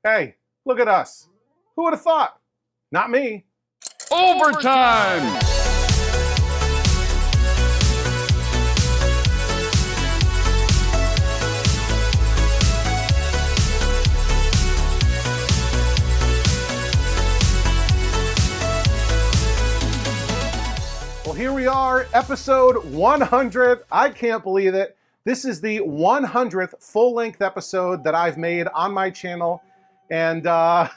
Hey, look at us. Who would have thought? Not me. Overtime! Well, here we are, episode 100. I can't believe it. This is the 100th full-length episode that I've made on my channel. And I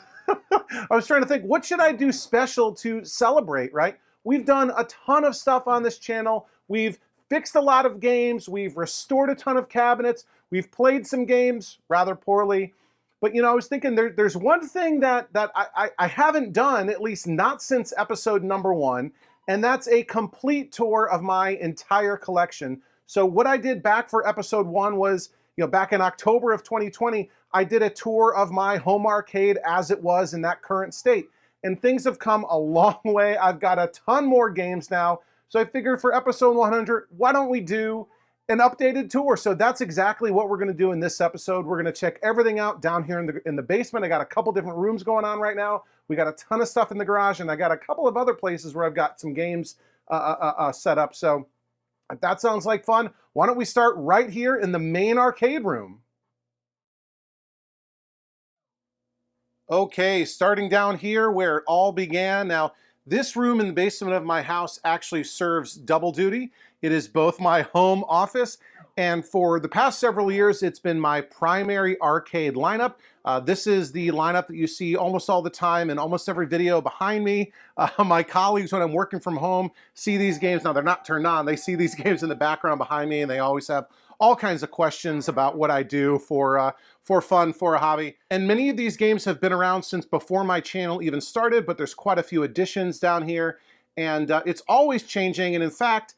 was trying to think, what should I do special to celebrate, right? We've done a ton of stuff on this channel. We've fixed a lot of games. We've restored a ton of cabinets. We've played some games rather poorly. But, you know, I was thinking there's one thing that I haven't done, at least not since episode number 1, and that's a complete tour of my entire collection. So what I did back for episode 1 was, you know, back in October of 2020, I did a tour of my home arcade as it was in that current state. And things have come a long way. I've got a ton more games now. So I figured for episode 100, why don't we do an updated tour? So that's exactly what we're going to do in this episode. We're going to check everything out down here in the basement. I got a couple different rooms going on right now. We got a ton of stuff in the garage, and I got a couple of other places where I've got some games set up. So if that sounds like fun, why don't we start right here in the main arcade room? Okay, starting down here where it all began. Now, this room in the basement of my house actually serves double duty. It is both my home office, and for the past several years, it's been my primary arcade lineup. This is the lineup that you see almost all the time in almost every video behind me. My colleagues, when I'm working from home, see these games. Now, they're not turned on. They see these games in the background behind me, and they always have all kinds of questions about what I do for fun, for a hobby. And many of these games have been around since before my channel even started, but there's quite a few additions down here, and it's always changing. And in fact,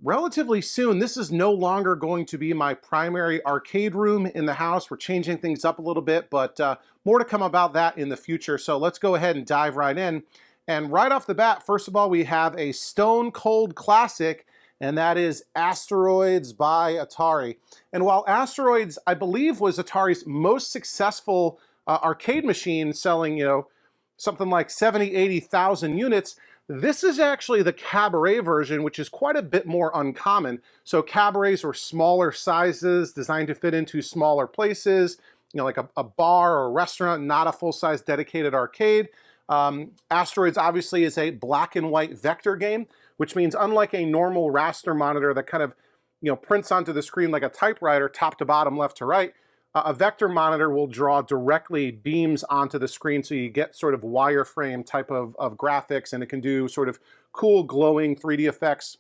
relatively soon, this is no longer going to be my primary arcade room in the house. We're changing things up a little bit, but more to come about that in the future. So let's go ahead and dive right in. And right off the bat, first of all, we have a stone cold classic, and that is Asteroids by Atari. And while Asteroids, I believe, was Atari's most successful arcade machine, selling, you know, something like 70, 80,000 units, this is actually the cabaret version, which is quite a bit more uncommon. So cabarets were smaller sizes, designed to fit into smaller places, you know, like a bar or a restaurant, not a full-size dedicated arcade. Asteroids obviously is a black and white vector game, which means unlike a normal raster monitor that kind of, you know, prints onto the screen like a typewriter, top to bottom, left to right, a vector monitor will draw directly beams onto the screen, so you get sort of wireframe type of graphics, and it can do sort of cool glowing 3D effects.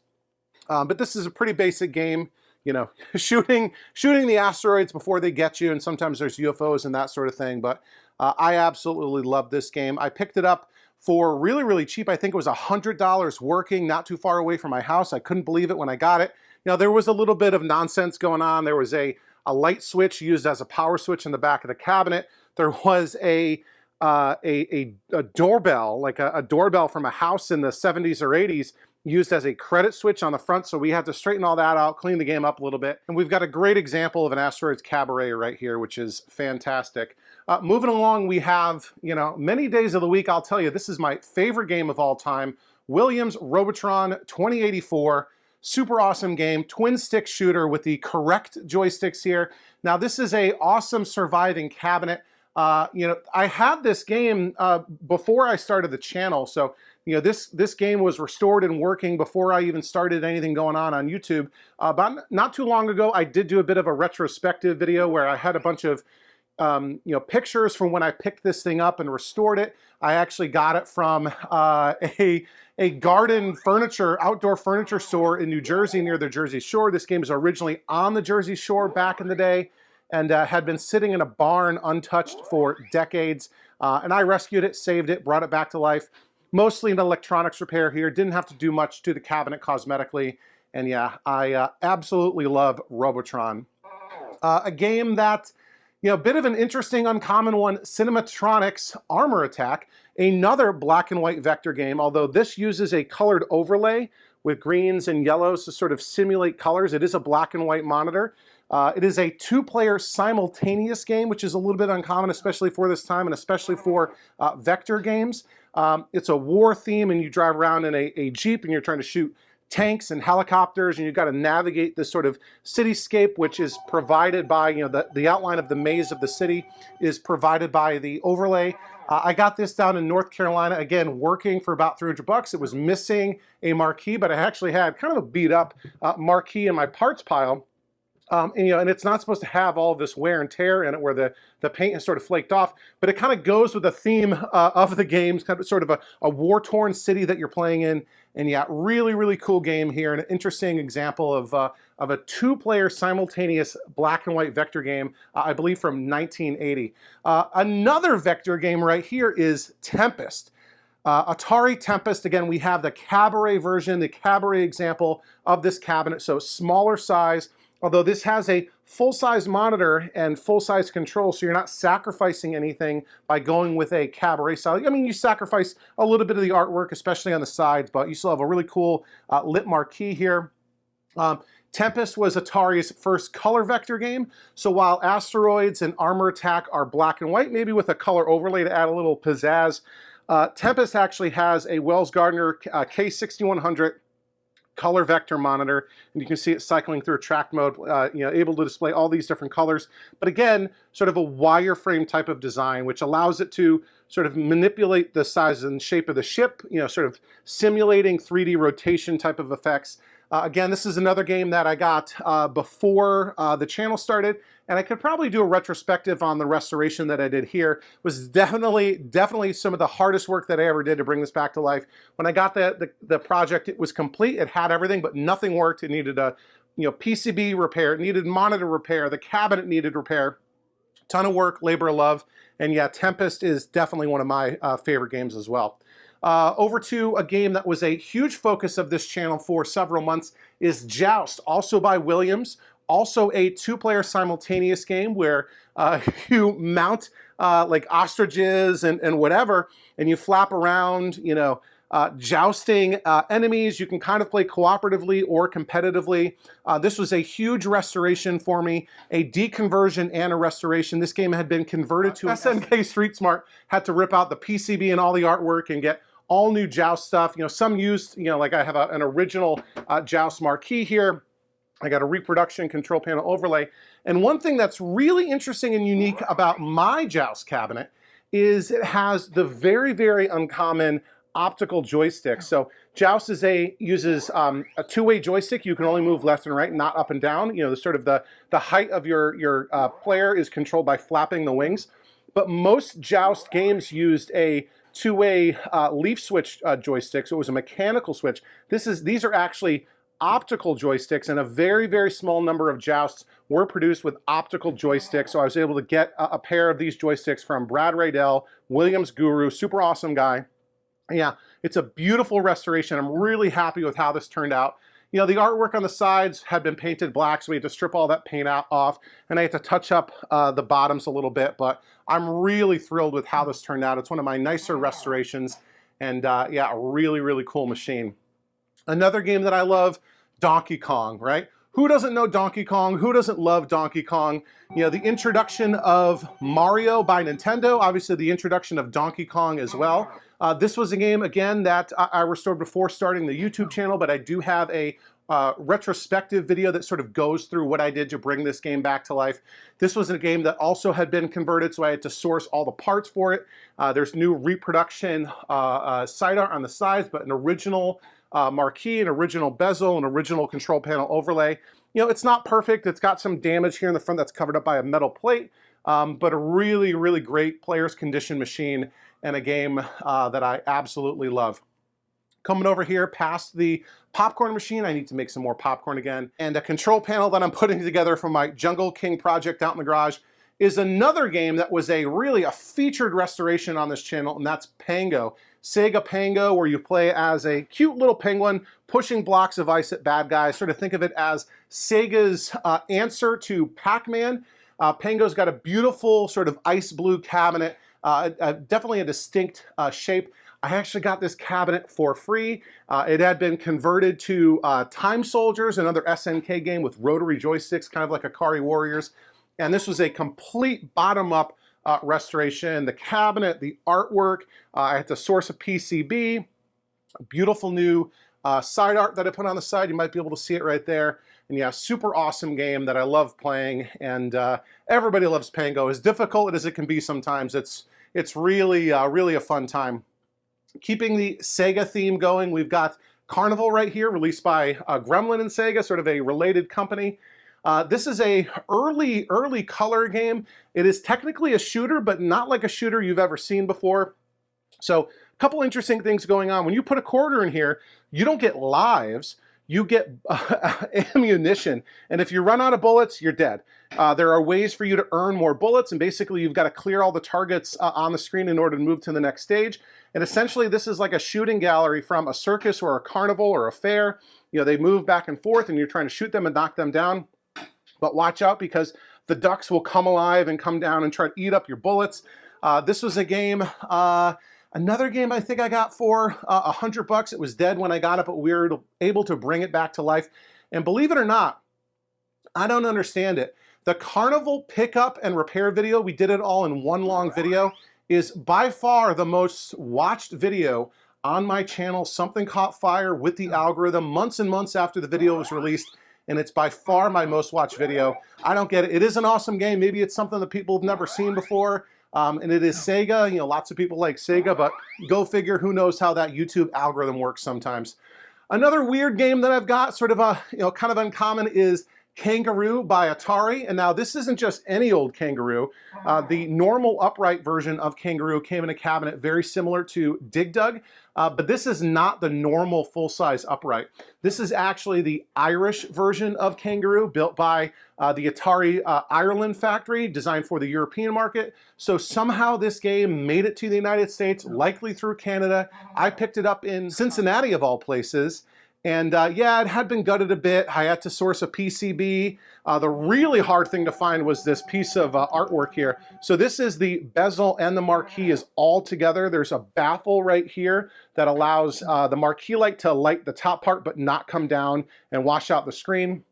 But this is a pretty basic game, you know, shooting the asteroids before they get you, and sometimes there's UFOs and that sort of thing. But I absolutely love this game. I picked it up for really, really cheap. I think it was $100 working, not too far away from my house. I couldn't believe it when I got it. You know, there was a little bit of nonsense going on. There was a light switch used as a power switch in the back of the cabinet. There was a doorbell, like a doorbell from a house in the 70s or 80s, used as a credit switch on the front, so we had to straighten all that out, clean the game up a little bit. And we've got a great example of an Asteroids cabaret right here, which is fantastic. Moving along, we have, you know, many days of the week, I'll tell you, this is my favorite game of all time, Williams Robotron 2084. Super awesome game, twin stick shooter with the correct joysticks here. Now this is a awesome surviving cabinet. You know, I had this game before I started the channel, so you know, this game was restored and working before I even started anything going on YouTube. But not too long ago, I did do a bit of a retrospective video where I had a bunch of you know, pictures from when I picked this thing up and restored it. I actually got it from a garden furniture, outdoor furniture store in New Jersey near the Jersey Shore. This game was originally on the Jersey Shore back in the day, and had been sitting in a barn untouched for decades. And I rescued it, saved it, brought it back to life. Mostly an electronics repair here. Didn't have to do much to the cabinet cosmetically. And yeah, I absolutely love Robotron. A game that, you know, a bit of an interesting, uncommon one, Cinematronics Armor Attack, another black and white vector game, although this uses a colored overlay with greens and yellows to sort of simulate colors. It is a black and white monitor, It is a two-player simultaneous game, which is a little bit uncommon, especially for this time and especially for vector games. It's a war theme, and you drive around in a Jeep and you're trying to shoot tanks and helicopters, and you've got to navigate this sort of cityscape, which is provided by, you know, the outline of the maze of the city is provided by the overlay. I got this down in North Carolina, again, working for about $300. It was missing a marquee, but I actually had kind of a beat up marquee in my parts pile. And it's not supposed to have all of this wear and tear in it where the paint has sort of flaked off, but it kind of goes with the theme of the games, kind of sort of a war-torn city that you're playing in. And yeah, really, really cool game here, and an interesting example of a two-player simultaneous black and white vector game, I believe from 1980. Another vector game right here is Tempest. Atari Tempest, again, we have the cabaret version, the cabaret example of this cabinet, so smaller size. Although this has a full-size monitor and full-size control, so you're not sacrificing anything by going with a cabaret style. I mean, you sacrifice a little bit of the artwork, especially on the sides, but you still have a really cool lit marquee here. Tempest was Atari's first color vector game, so while Asteroids and Armor Attack are black and white, maybe with a color overlay to add a little pizzazz, Tempest actually has a Wells Gardner K6100 color vector monitor, and you can see it cycling through a track mode, able to display all these different colors. But again, sort of a wireframe type of design, which allows it to sort of manipulate the size and shape of the ship, sort of simulating 3D rotation type of effects. Again, this is another game that I got before the channel started, and I could probably do a retrospective on the restoration that I did here. It was definitely some of the hardest work that I ever did to bring this back to life. When I got the project, it was complete. It had everything, but nothing worked. It needed a PCB repair. It needed monitor repair. The cabinet needed repair. Ton of work, labor of love, and yeah, Tempest is definitely one of my favorite games as well. Over to a game that was a huge focus of this channel for several months is Joust, also by Williams. Also a two-player simultaneous game where you mount like ostriches and whatever, and you flap around, jousting enemies. You can kind of play cooperatively or competitively. This was a huge restoration for me, a deconversion and a restoration. This game had been converted to SNK Street Smart, had to rip out the PCB and all the artwork and get all new Joust stuff. Some used, like I have an original Joust marquee here. I got a reproduction control panel overlay. And one thing that's really interesting and unique about my Joust cabinet is it has the very, very uncommon optical joystick. So Joust uses a two-way joystick. You can only move left and right, not up and down. The height of your player is controlled by flapping the wings. But most Joust games used a two-way leaf switch joystick, so it was a mechanical switch. These are actually optical joysticks, and a very, very small number of Jousts were produced with optical joysticks, so I was able to get a pair of these joysticks from Brad Raedel, Williams Guru, super awesome guy. Yeah, it's a beautiful restoration. I'm really happy with how this turned out. The artwork on the sides had been painted black, so we had to strip all that paint off, and I had to touch up the bottoms a little bit, but I'm really thrilled with how this turned out. It's one of my nicer restorations, and yeah, a really, really cool machine. Another game that I love, Donkey Kong, right? Who doesn't know Donkey Kong? Who doesn't love Donkey Kong? The introduction of Mario by Nintendo, obviously the introduction of Donkey Kong as well. This was a game, again, that I restored before starting the YouTube channel, but I do have a retrospective video that sort of goes through what I did to bring this game back to life. This was a game that also had been converted, so I had to source all the parts for it. There's new reproduction side art on the sides, but an original marquee, an original bezel, an original control panel overlay. It's not perfect. It's got some damage here in the front that's covered up by a metal plate, but a really, really great player's condition machine and a game that I absolutely love. Coming over here past the popcorn machine, I need to make some more popcorn again, and a control panel that I'm putting together for my Jungle King project out in the garage is another game that was really a featured restoration on this channel, and that's Pengo. Sega Pengo, where you play as a cute little penguin pushing blocks of ice at bad guys. Sort of think of it as Sega's answer to Pac-Man. Pengo's got a beautiful sort of ice blue cabinet, definitely a distinct shape. I actually got this cabinet for free. It had been converted to Time Soldiers, another SNK game with rotary joysticks, kind of like Akari Warriors. And this was a complete bottom-up restoration. The cabinet, the artwork, I had to source a PCB, beautiful new side art that I put on the side. You might be able to see it right there. And yeah, super awesome game that I love playing, and everybody loves Pengo. As difficult as it can be sometimes, it's really, really a fun time. Keeping the Sega theme going, we've got Carnival right here, released by Gremlin and Sega, sort of a related company. This is a early color game. It is technically a shooter, but not like a shooter you've ever seen before. So a couple interesting things going on. When you put a quarter in here, you don't get lives, you get ammunition. And if you run out of bullets, you're dead. There are ways for you to earn more bullets, and basically you've got to clear all the targets on the screen in order to move to the next stage. And essentially this is like a shooting gallery from a circus or a carnival or a fair. You know, they move back and forth and you're trying to shoot them and knock them down. But watch out, because the ducks will come alive and come down and try to eat up your bullets. This was a game, another game I think I got for $100. It was dead when I got it, but we were able to bring it back to life. And believe it or not, I don't understand it. The Carnival pickup and repair video, we did it all in one long video, is by far the most watched video on my channel. Something caught fire with the algorithm months and months after the video was released, and it's by far my most watched video. I don't get it. It is an awesome game. Maybe it's something that people have never seen before. And it is Sega. You know, lots of people like Sega, but go figure, who knows how that YouTube algorithm works sometimes. Another weird game that I've got, sort of a, kind of uncommon, is Kangaroo by Atari. And now this isn't just any old Kangaroo. The normal upright version of Kangaroo came in a cabinet very similar to Dig Dug, but this is not the normal full-size upright. This is actually the Irish version of Kangaroo, built by the Atari Ireland factory, designed for the European market. So somehow this game made it to the United States, likely through Canada. I picked it up in Cincinnati, of all places. And yeah, it had been gutted a bit. I had to source a PCB. The really hard thing to find was this piece of artwork here. So this is the bezel and the marquee is all together. There's a baffle right here that allows the marquee light to light the top part but not come down and wash out the screen.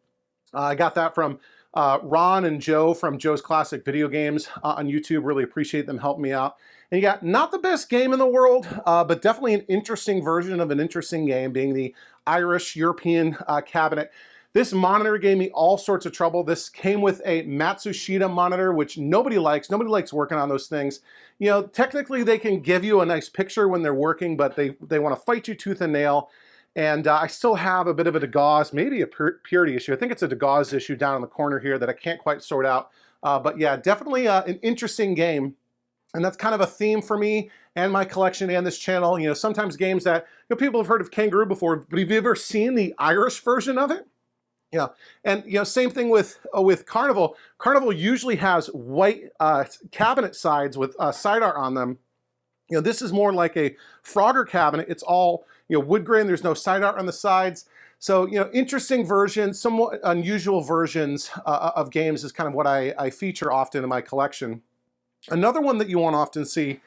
I got that from Ron and Joe from Joe's Classic Video Games on YouTube. Really appreciate them helping me out. And you got not the best game in the world, but definitely an interesting version of an interesting game, being the Irish European cabinet. This monitor gave me all sorts of trouble. This came with a Matsushita monitor, which nobody likes. Nobody likes working on those things. You know, technically they can give you a nice picture when they're working, but they want to fight you tooth and nail. And I still have a bit of a degauss, maybe a purity issue. I think it's a degauss issue down in the corner here that I can't quite sort out. But yeah, definitely an interesting game. And that's kind of a theme for me and my collection and this channel. You know, sometimes games that, people have heard of Kangaroo before, but have you ever seen the Irish version of it? Yeah, and same thing with Carnival. Carnival usually has white cabinet sides with side art on them. This is more like a Frogger cabinet. It's all wood grain. There's no side art on the sides. So interesting versions, somewhat unusual versions of games is kind of what I feature often in my collection. Another one that you won't often see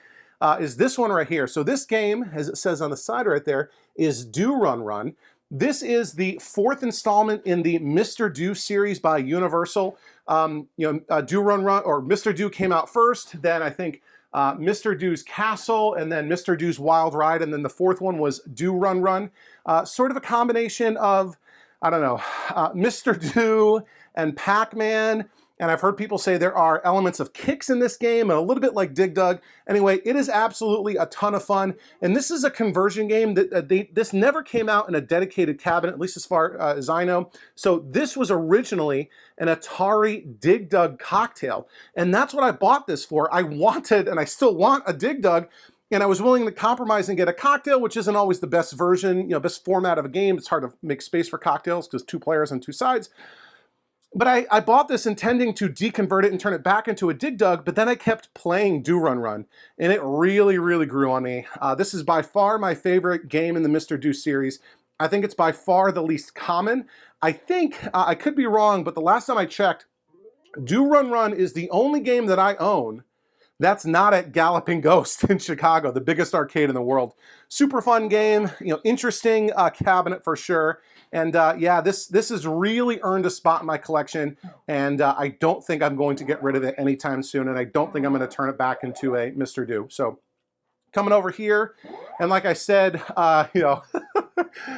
is this one right here. So this game, as it says on the side right there, is Do Run Run. This is the fourth installment in the Mr. Do series by Universal. Do Run Run, or Mr. Do came out first, then I think Mr. Do's Castle, and then Mr. Do's Wild Ride, and then the fourth one was Do Run Run. Sort of a combination of, I don't know, Mr. Do and Pac-Man. And I've heard people say there are elements of kicks in this game, and a little bit like Dig Dug. Anyway, it is absolutely a ton of fun. And this is a conversion game that this never came out in a dedicated cabinet, at least as far as I know. So this was originally an Atari Dig Dug cocktail. And that's what I bought this for. I wanted, and I still want, a Dig Dug. And I was willing to compromise and get a cocktail, which isn't always the best version, best format of a game. It's hard to make space for cocktails because 2 players on 2 sides. But I bought this intending to deconvert it and turn it back into a Dig Dug, but then I kept playing Do Run Run, and it really, really grew on me. This is by far my favorite game in the Mr. Do series. I think it's by far the least common. I think, I could be wrong, but the last time I checked, Do Run Run is the only game that I own That's not at Galloping Ghost in Chicago, the biggest arcade in the world. Super fun game, interesting cabinet for sure. And yeah, this has really earned a spot in my collection, and I don't think I'm going to get rid of it anytime soon, and I don't think I'm going to turn it back into a Mr. Do. So coming over here, and like I said,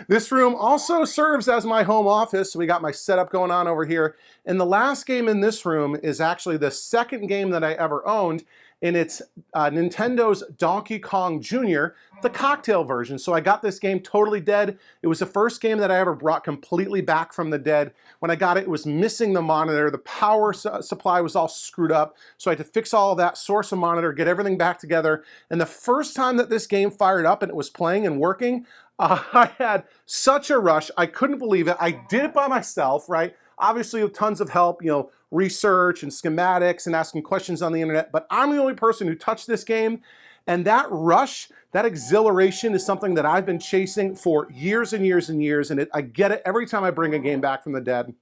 this room also serves as my home office. So we got my setup going on over here. And the last game in this room is actually the second game that I ever owned, and it's Nintendo's Donkey Kong Jr., the cocktail version. So I got this game totally dead. It was the first game that I ever brought completely back from the dead. When I got it, it was missing the monitor. The power supply was all screwed up. So I had to fix all of that, source a monitor, get everything back together. And the first time that this game fired up and it was playing and working, I had such a rush. I couldn't believe it. I did it by myself, right? Obviously with tons of help, research and schematics and asking questions on the internet, but I'm the only person who touched this game. And that rush, that exhilaration is something that I've been chasing for years and years and years, and I get it every time I bring a game back from the dead.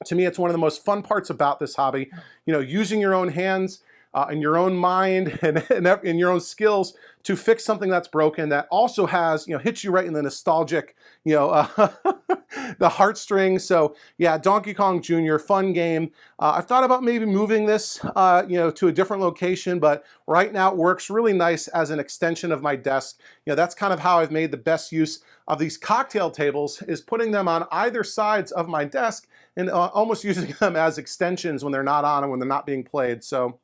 To me, it's one of the most fun parts about this hobby, using your own hands and your own mind and your own skills to fix something that's broken that also has, hits you right in the nostalgic, the heartstrings. So yeah, Donkey Kong Jr., fun game. I've thought about maybe moving this, to a different location, but right now it works really nice as an extension of my desk. That's kind of how I've made the best use of these cocktail tables, is putting them on either sides of my desk and almost using them as extensions when they're not on and when they're not being played. So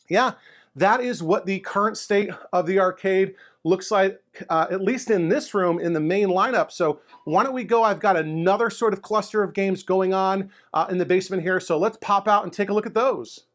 yeah, that is what the current state of the arcade looks like, at least in this room in the main lineup. So why don't we go? I've got another sort of cluster of games going on in the basement here. So let's pop out and take a look at those.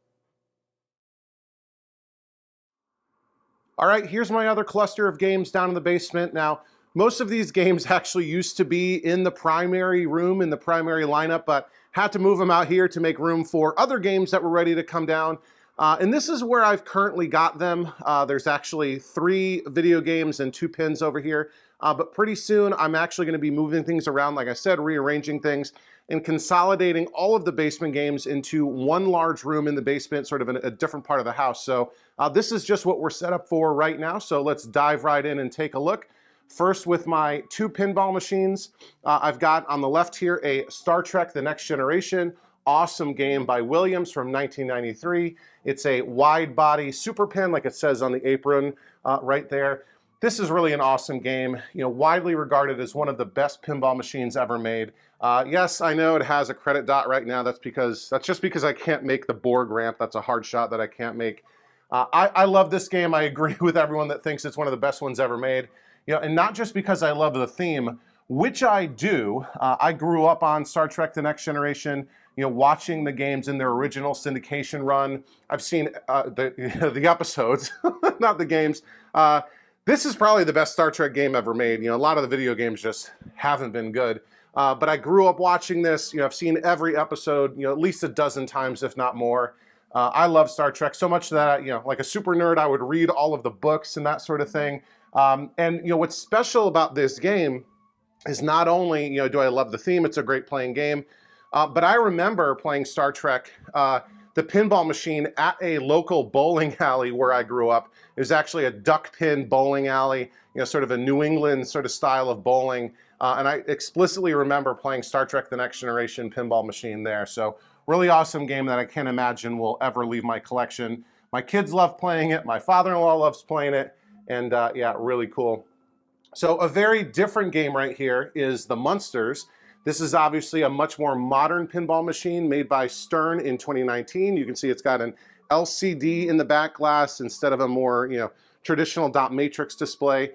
All right, here's my other cluster of games down in the basement. Now, most of these games actually used to be in the primary room, in the primary lineup, but had to move them out here to make room for other games that were ready to come down. And this is where I've currently got them. There's actually 3 video games and 2 pins over here. But pretty soon I'm actually going to be moving things around, like I said, rearranging things and consolidating all of the basement games into one large room in the basement, sort of in a different part of the house. So this is just what we're set up for right now. So let's dive right in and take a look. First with my 2 pinball machines. I've got on the left here a Star Trek: The Next Generation. Awesome game by Williams from 1993. It's a wide body super pin, like it says on the apron right there. This is really an awesome game, widely regarded as one of the best pinball machines ever made. Yes, I know it has a credit dot right now. That's just because I can't make the Borg ramp. That's a hard shot that I can't make. I love this game. I agree with everyone that thinks it's one of the best ones ever made. And not just because I love the theme, which I do. I grew up on Star Trek: The Next Generation, watching the games in their original syndication run. I've seen the episodes, not the games. This is probably the best Star Trek game ever made. A lot of the video games just haven't been good. But I grew up watching this. I've seen every episode, at least a dozen times, if not more. I love Star Trek so much that, like a super nerd, I would read all of the books and that sort of thing. And what's special about this game is not only, do I love the theme, it's a great playing game, but I remember playing Star Trek, the pinball machine at a local bowling alley where I grew up. It was actually a duck pin bowling alley, sort of a New England sort of style of bowling. And I explicitly remember playing Star Trek: The Next Generation pinball machine there. So really awesome game that I can't imagine will ever leave my collection. My kids love playing it. My father-in-law loves playing it. And yeah, really cool. So a very different game right here is the Munsters. This is obviously a much more modern pinball machine made by Stern in 2019. You can see it's got an LCD in the back glass instead of a more, traditional dot matrix display.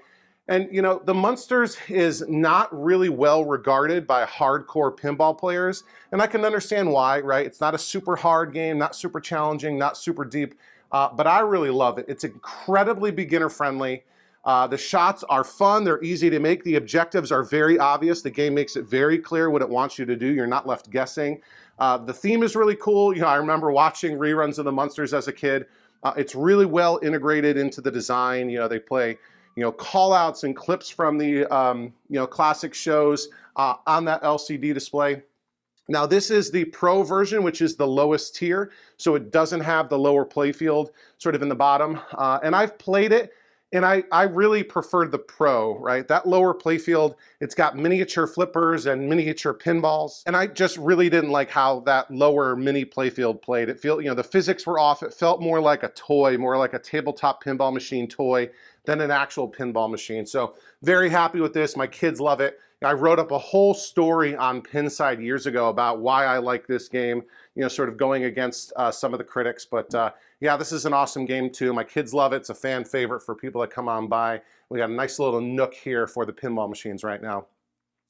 And, the Munsters is not really well regarded by hardcore pinball players. And I can understand why, right? It's not a super hard game, not super challenging, not super deep. But I really love it. It's incredibly beginner friendly. The shots are fun. They're easy to make. The objectives are very obvious. The game makes it very clear what it wants you to do. You're not left guessing. The theme is really cool. I remember watching reruns of the Munsters as a kid. It's really well integrated into the design. They play, call outs and clips from the, classic shows on that LCD display. Now this is the Pro version, which is the lowest tier, so it doesn't have the lower playfield sort of in the bottom. And I've played it, and I really preferred the Pro, right? That lower playfield, it's got miniature flippers and miniature pinballs, and I just really didn't like how that lower mini playfield played. It felt, the physics were off. It felt more like a toy, more like a tabletop pinball machine toy than an actual pinball machine. So very happy with this. My kids love it. I wrote up a whole story on Pinside years ago about why I like this game, sort of going against some of the critics. But yeah, this is an awesome game too. My kids love it. It's a fan favorite for people that come on by. We got a nice little nook here for the pinball machines right now.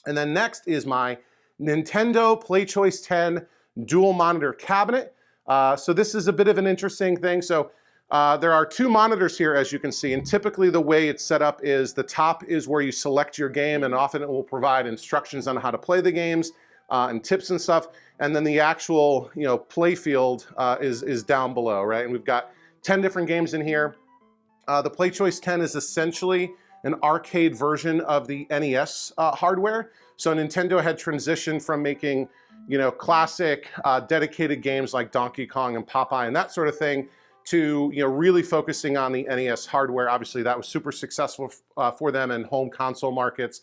And then next is my Nintendo PlayChoice 10 dual monitor cabinet. So this is a bit of an interesting thing. So there are two monitors here, as you can see, and typically the way it's set up is the top is where you select your game, and often it will provide instructions on how to play the games and tips and stuff, and then the actual play field is down below, right? And we've got 10 different games in here. The PlayChoice 10 is essentially an arcade version of the NES hardware. So Nintendo had transitioned from making classic dedicated games like Donkey Kong and Popeye and that sort of thing to really focusing on the NES hardware. Obviously that was super successful for them in home console markets.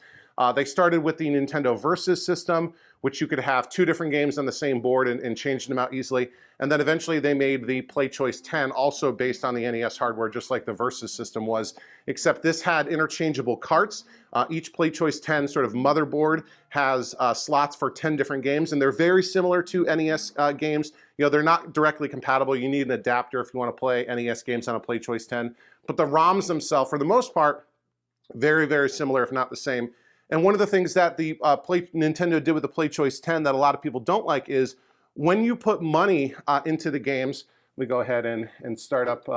They started with the Nintendo Versus system, which you could have two different games on the same board and change them out easily. And then eventually they made the PlayChoice 10 also based on the NES hardware, just like the Versus system was, except this had interchangeable carts. Each PlayChoice 10 sort of motherboard has slots for 10 different games, and they're very similar to NES games. They're not directly compatible. You need an adapter if you want to play NES games on a PlayChoice 10. But the ROMs themselves, for the most part, very, very similar, if not the same. And one of the things that the Nintendo did with the PlayChoice 10 that a lot of people don't like is when you put money into the games, we go ahead and start up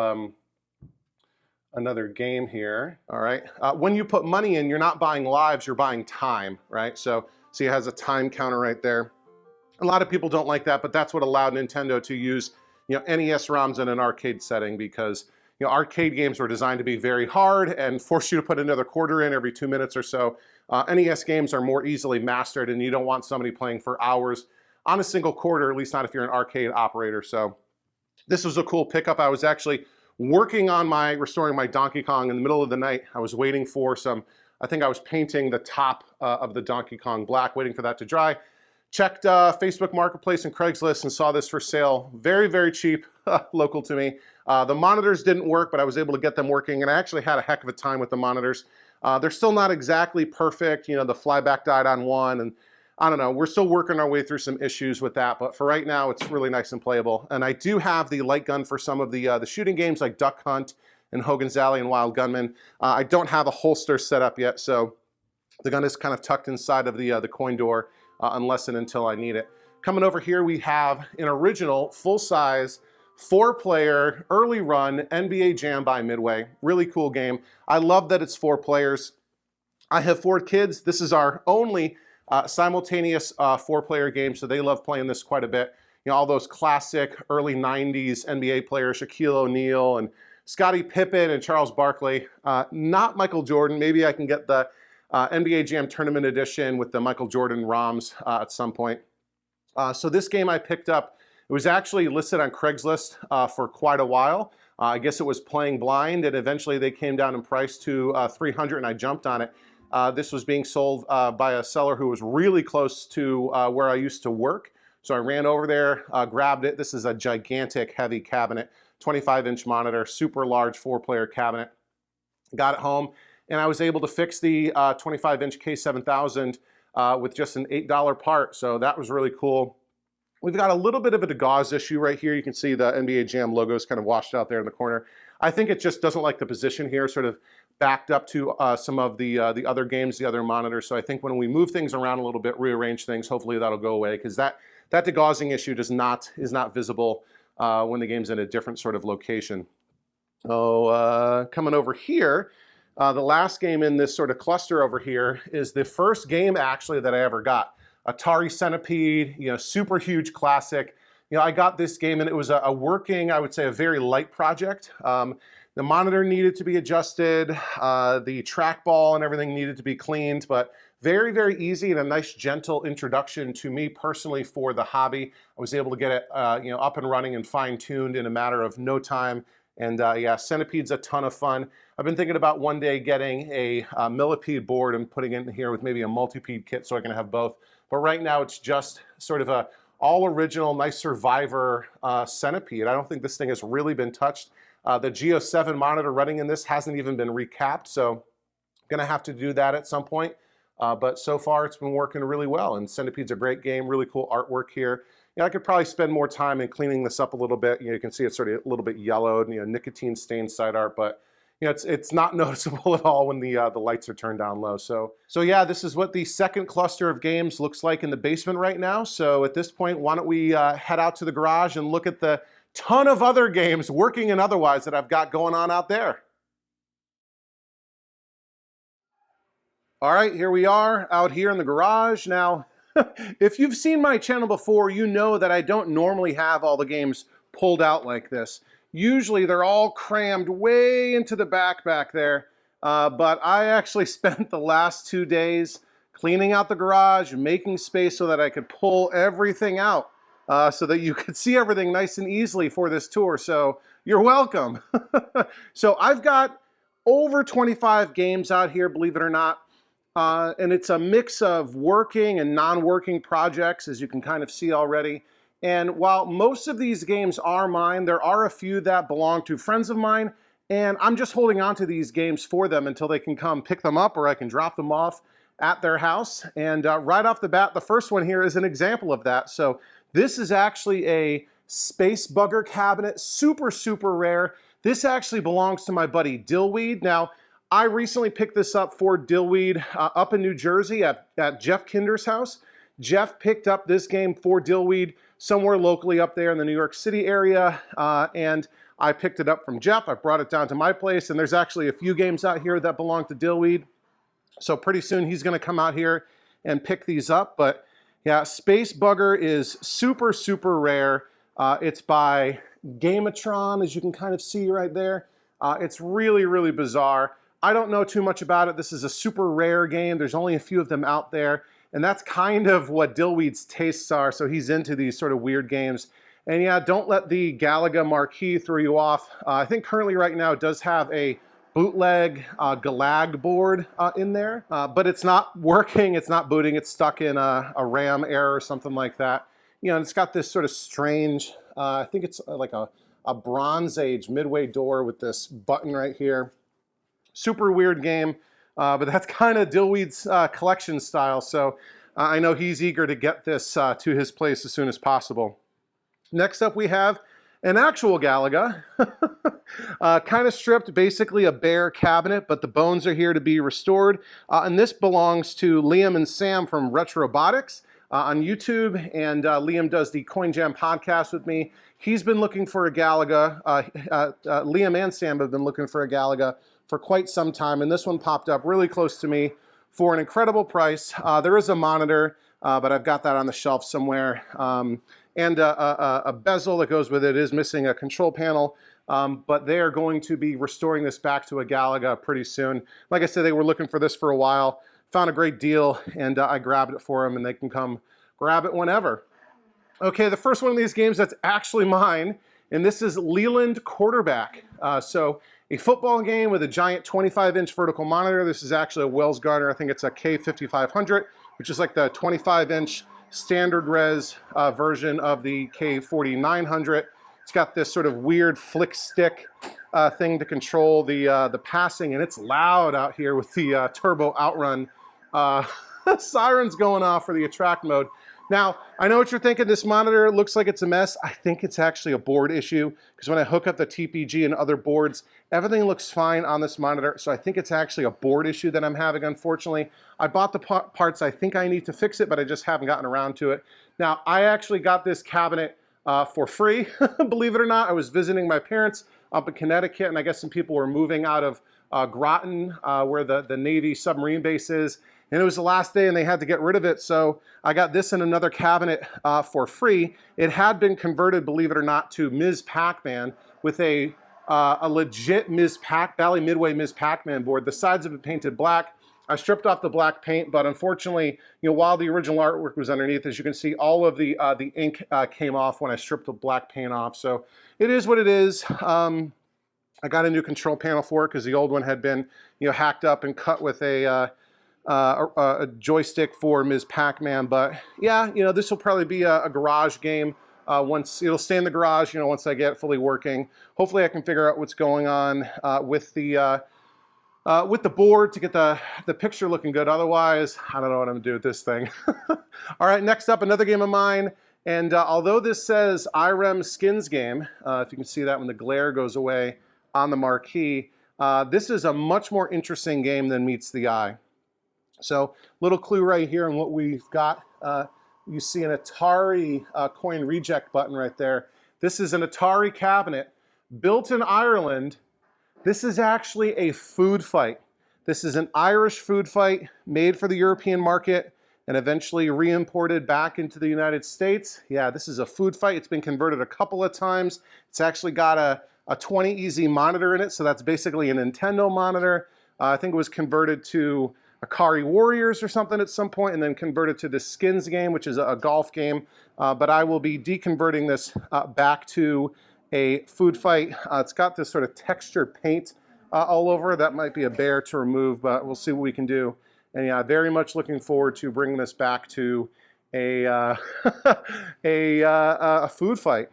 another game here, all right? When you put money in, you're not buying lives, you're buying time, right? So see, it has a time counter right there. A lot of people don't like that, but that's what allowed Nintendo to use NES ROMs in an arcade setting, because arcade games were designed to be very hard and force you to put another quarter in every 2 minutes or so. NES games are more easily mastered, and you don't want somebody playing for hours on a single quarter, at least not if you're an arcade operator. So this was a cool pickup. I was actually working on restoring my Donkey Kong in the middle of the night. I was waiting for I think I was painting the top of the Donkey Kong black, waiting for that to dry. Checked Facebook Marketplace and Craigslist and saw this for sale. Very, very cheap, local to me. The monitors didn't work, but I was able to get them working, and I actually had a heck of a time with the monitors. They're still not exactly perfect. The flyback died on one, and I don't know. We're still working our way through some issues with that, but for right now, it's really nice and playable. And I do have the light gun for some of the shooting games like Duck Hunt and Hogan's Alley and Wild Gunman. I don't have a holster set up yet, so the gun is kind of tucked inside of the coin door unless and until I need it. Coming over here, we have an original full-size 4-player early run NBA Jam by Midway. Really cool game. I love that it's 4 players. I have 4 kids. This is our only simultaneous 4-player game, so they love playing this quite a bit. All those classic early 90s NBA players, Shaquille O'Neal and Scottie Pippen and Charles Barkley. Not Michael Jordan. Maybe I can get the NBA Jam Tournament Edition with the Michael Jordan ROMs at some point. So this game I picked up, it was actually listed on Craigslist for quite a while. I guess it was playing blind, and eventually they came down in price to $300, and I jumped on it. This was being sold by a seller who was really close to where I used to work. So I ran over there, grabbed it. This is a gigantic, heavy cabinet, 25-inch monitor, super large 4-player cabinet. Got it home, and I was able to fix the 25-inch K7000 with just an $8 part. So that was really cool. We've got a little bit of a gauze issue right here. You can see the NBA Jam logo is kind of washed out there in the corner. I think it just doesn't like the position here, sort of backed up to some of the other games, the other monitors. So I think when we move things around a little bit, rearrange things, hopefully that'll go away, because that degaussing issue is not visible when the game's in a different sort of location. Oh, coming over here, the last game in this sort of cluster over here is the first game actually that I ever got. Atari Centipede, super huge classic. I got this game, and it was a working, I would say, a very light project. The monitor needed to be adjusted, the trackball and everything needed to be cleaned, but very, very easy and a nice gentle introduction to me personally for the hobby. I was able to get it up and running and fine-tuned in a matter of no time. And yeah, Centipede's a ton of fun. I've been thinking about one day getting a millipede board and putting it in here with maybe a multipede kit so I can have both. But right now it's just sort of a all original, nice survivor Centipede. I don't think this thing has really been touched. The G07 monitor running in this hasn't even been recapped, so I'm gonna have to do that at some point. But so far it's been working really well, and Centipede's a great game, really cool artwork here. I could probably spend more time in cleaning this up a little bit. You can see it's sort of a little bit yellowed, nicotine stained side art, but it's not noticeable at all when the lights are turned down low. So yeah, this is what the second cluster of games looks like in the basement right now. So at this point, why don't we head out to the garage and look at the ton of other games, working and otherwise, that I've got going on out there. All right, here we are out here in the garage. Now, if you've seen my channel before, you know that I don't normally have all the games pulled out like this. Usually they're all crammed way into the back there, but I actually spent the last 2 days cleaning out the garage and making space so that I could pull everything out so that you could see everything nice and easily for this tour. So you're welcome. So I've got over 25 games out here, believe it or not. And it's a mix of working and non-working projects, as you can kind of see already. And while most of these games are mine, there are a few that belong to friends of mine, and I'm just holding on to these games for them until they can come pick them up or I can drop them off at their house. And right off the bat, the first one here is an example of that. So this is actually a Space Bugger cabinet, super, super rare. This actually belongs to my buddy Dillweed. Now, I recently picked this up for Dillweed up in New Jersey at Jeff Kinder's house. Jeff picked up this game for Dillweed somewhere locally up there in the New York City area, and I picked it up from Jeff. I brought it down to my place, and there's actually a few games out here that belong to Dillweed. So pretty soon he's going to come out here and pick these up. But yeah, Space Bugger is super, super rare. It's by Game-A-Tron, as you can kind of see right there. It's really, really bizarre. I don't know too much about it. This is a super rare game. There's only a few of them out there. And that's kind of what Dillweed's tastes are. So he's into these sort of weird games. And yeah, don't let the Galaga marquee throw you off. I think currently right now it does have a bootleg Galaga board in there. But it's not working. It's not booting. It's stuck in a RAM error or something like that. And it's got this sort of strange, I think it's like a Bronze Age Midway door with this button right here. Super weird game. But that's kind of Dillweed's collection style, so I know he's eager to get this to his place as soon as possible. Next up we have an actual Galaga, kind of stripped, basically a bare cabinet, but the bones are here to be restored. And this belongs to Liam and Sam from Retrobotics on YouTube, and Liam does the Coin Jam podcast with me. He's been looking for a Galaga. Liam and Sam have been looking for a Galaga for quite some time, and this one popped up really close to me for an incredible price. There is a monitor, but I've got that on the shelf somewhere, and a bezel that goes with it. Is missing a control panel, but they are going to be restoring this back to a Galaga pretty soon. Like I said, they were looking for this for a while, found a great deal, and I grabbed it for them, and they can come grab it whenever. Okay, the first one of these games that's actually mine, and this is Leland Quarterback. So a football game with a giant 25-inch vertical monitor. This is actually a Wells Gardner. I think it's a K5500, which is like the 25-inch standard res version of the K4900. It's got this sort of weird flick stick thing to control the passing, and it's loud out here with the turbo outrun sirens going off for the attract mode. Now, I know what you're thinking. This monitor looks like it's a mess. I think it's actually a board issue, because when I hook up the TPG and other boards, everything looks fine on this monitor. So I think it's actually a board issue that I'm having, unfortunately. I bought the parts. I think I need to fix it, but I just haven't gotten around to it. Now, I actually got this cabinet for free, believe it or not. I was visiting my parents up in Connecticut, and I guess some people were moving out of Groton, where the Navy submarine base is. And it was the last day and they had to get rid of it, so I got this in another cabinet for free. It had been converted, believe it or not, to Ms. Pac-Man with a a legit Bally Midway Ms. Pac-Man board. The sides have been painted black. I stripped off the black paint, but unfortunately, while the original artwork was underneath, as you can see, all of the ink came off when I stripped the black paint off. So it is what it is. I got a new control panel for it because the old one had been, hacked up and cut with a joystick for Ms. Pac-Man. But yeah, this will probably be a garage game. Once it'll stay in the garage, once I get it fully working. Hopefully I can figure out what's going on with the board to get the picture looking good. Otherwise, I don't know what I'm gonna do with this thing. All right, next up, another game of mine. And although this says IREM Skins game, if you can see that when the glare goes away on the marquee, this is a much more interesting game than meets the eye. So, little clue right here on what we've got. You see an Atari coin reject button right there. This is an Atari cabinet built in Ireland. This is actually a food fight. This is an Irish food fight made for the European market and eventually re-imported back into the United States. Yeah, this is a food fight. It's been converted a couple of times. It's actually got a 20 easy monitor in it, so that's basically a Nintendo monitor. I think it was converted to Atari Warriors or something at some point, and then converted to the Skins game, which is a golf game. But I will be deconverting this back to a food fight. It's got this sort of textured paint all over. That might be a bear to remove, but we'll see what we can do. And yeah, very much looking forward to bringing this back to a food fight.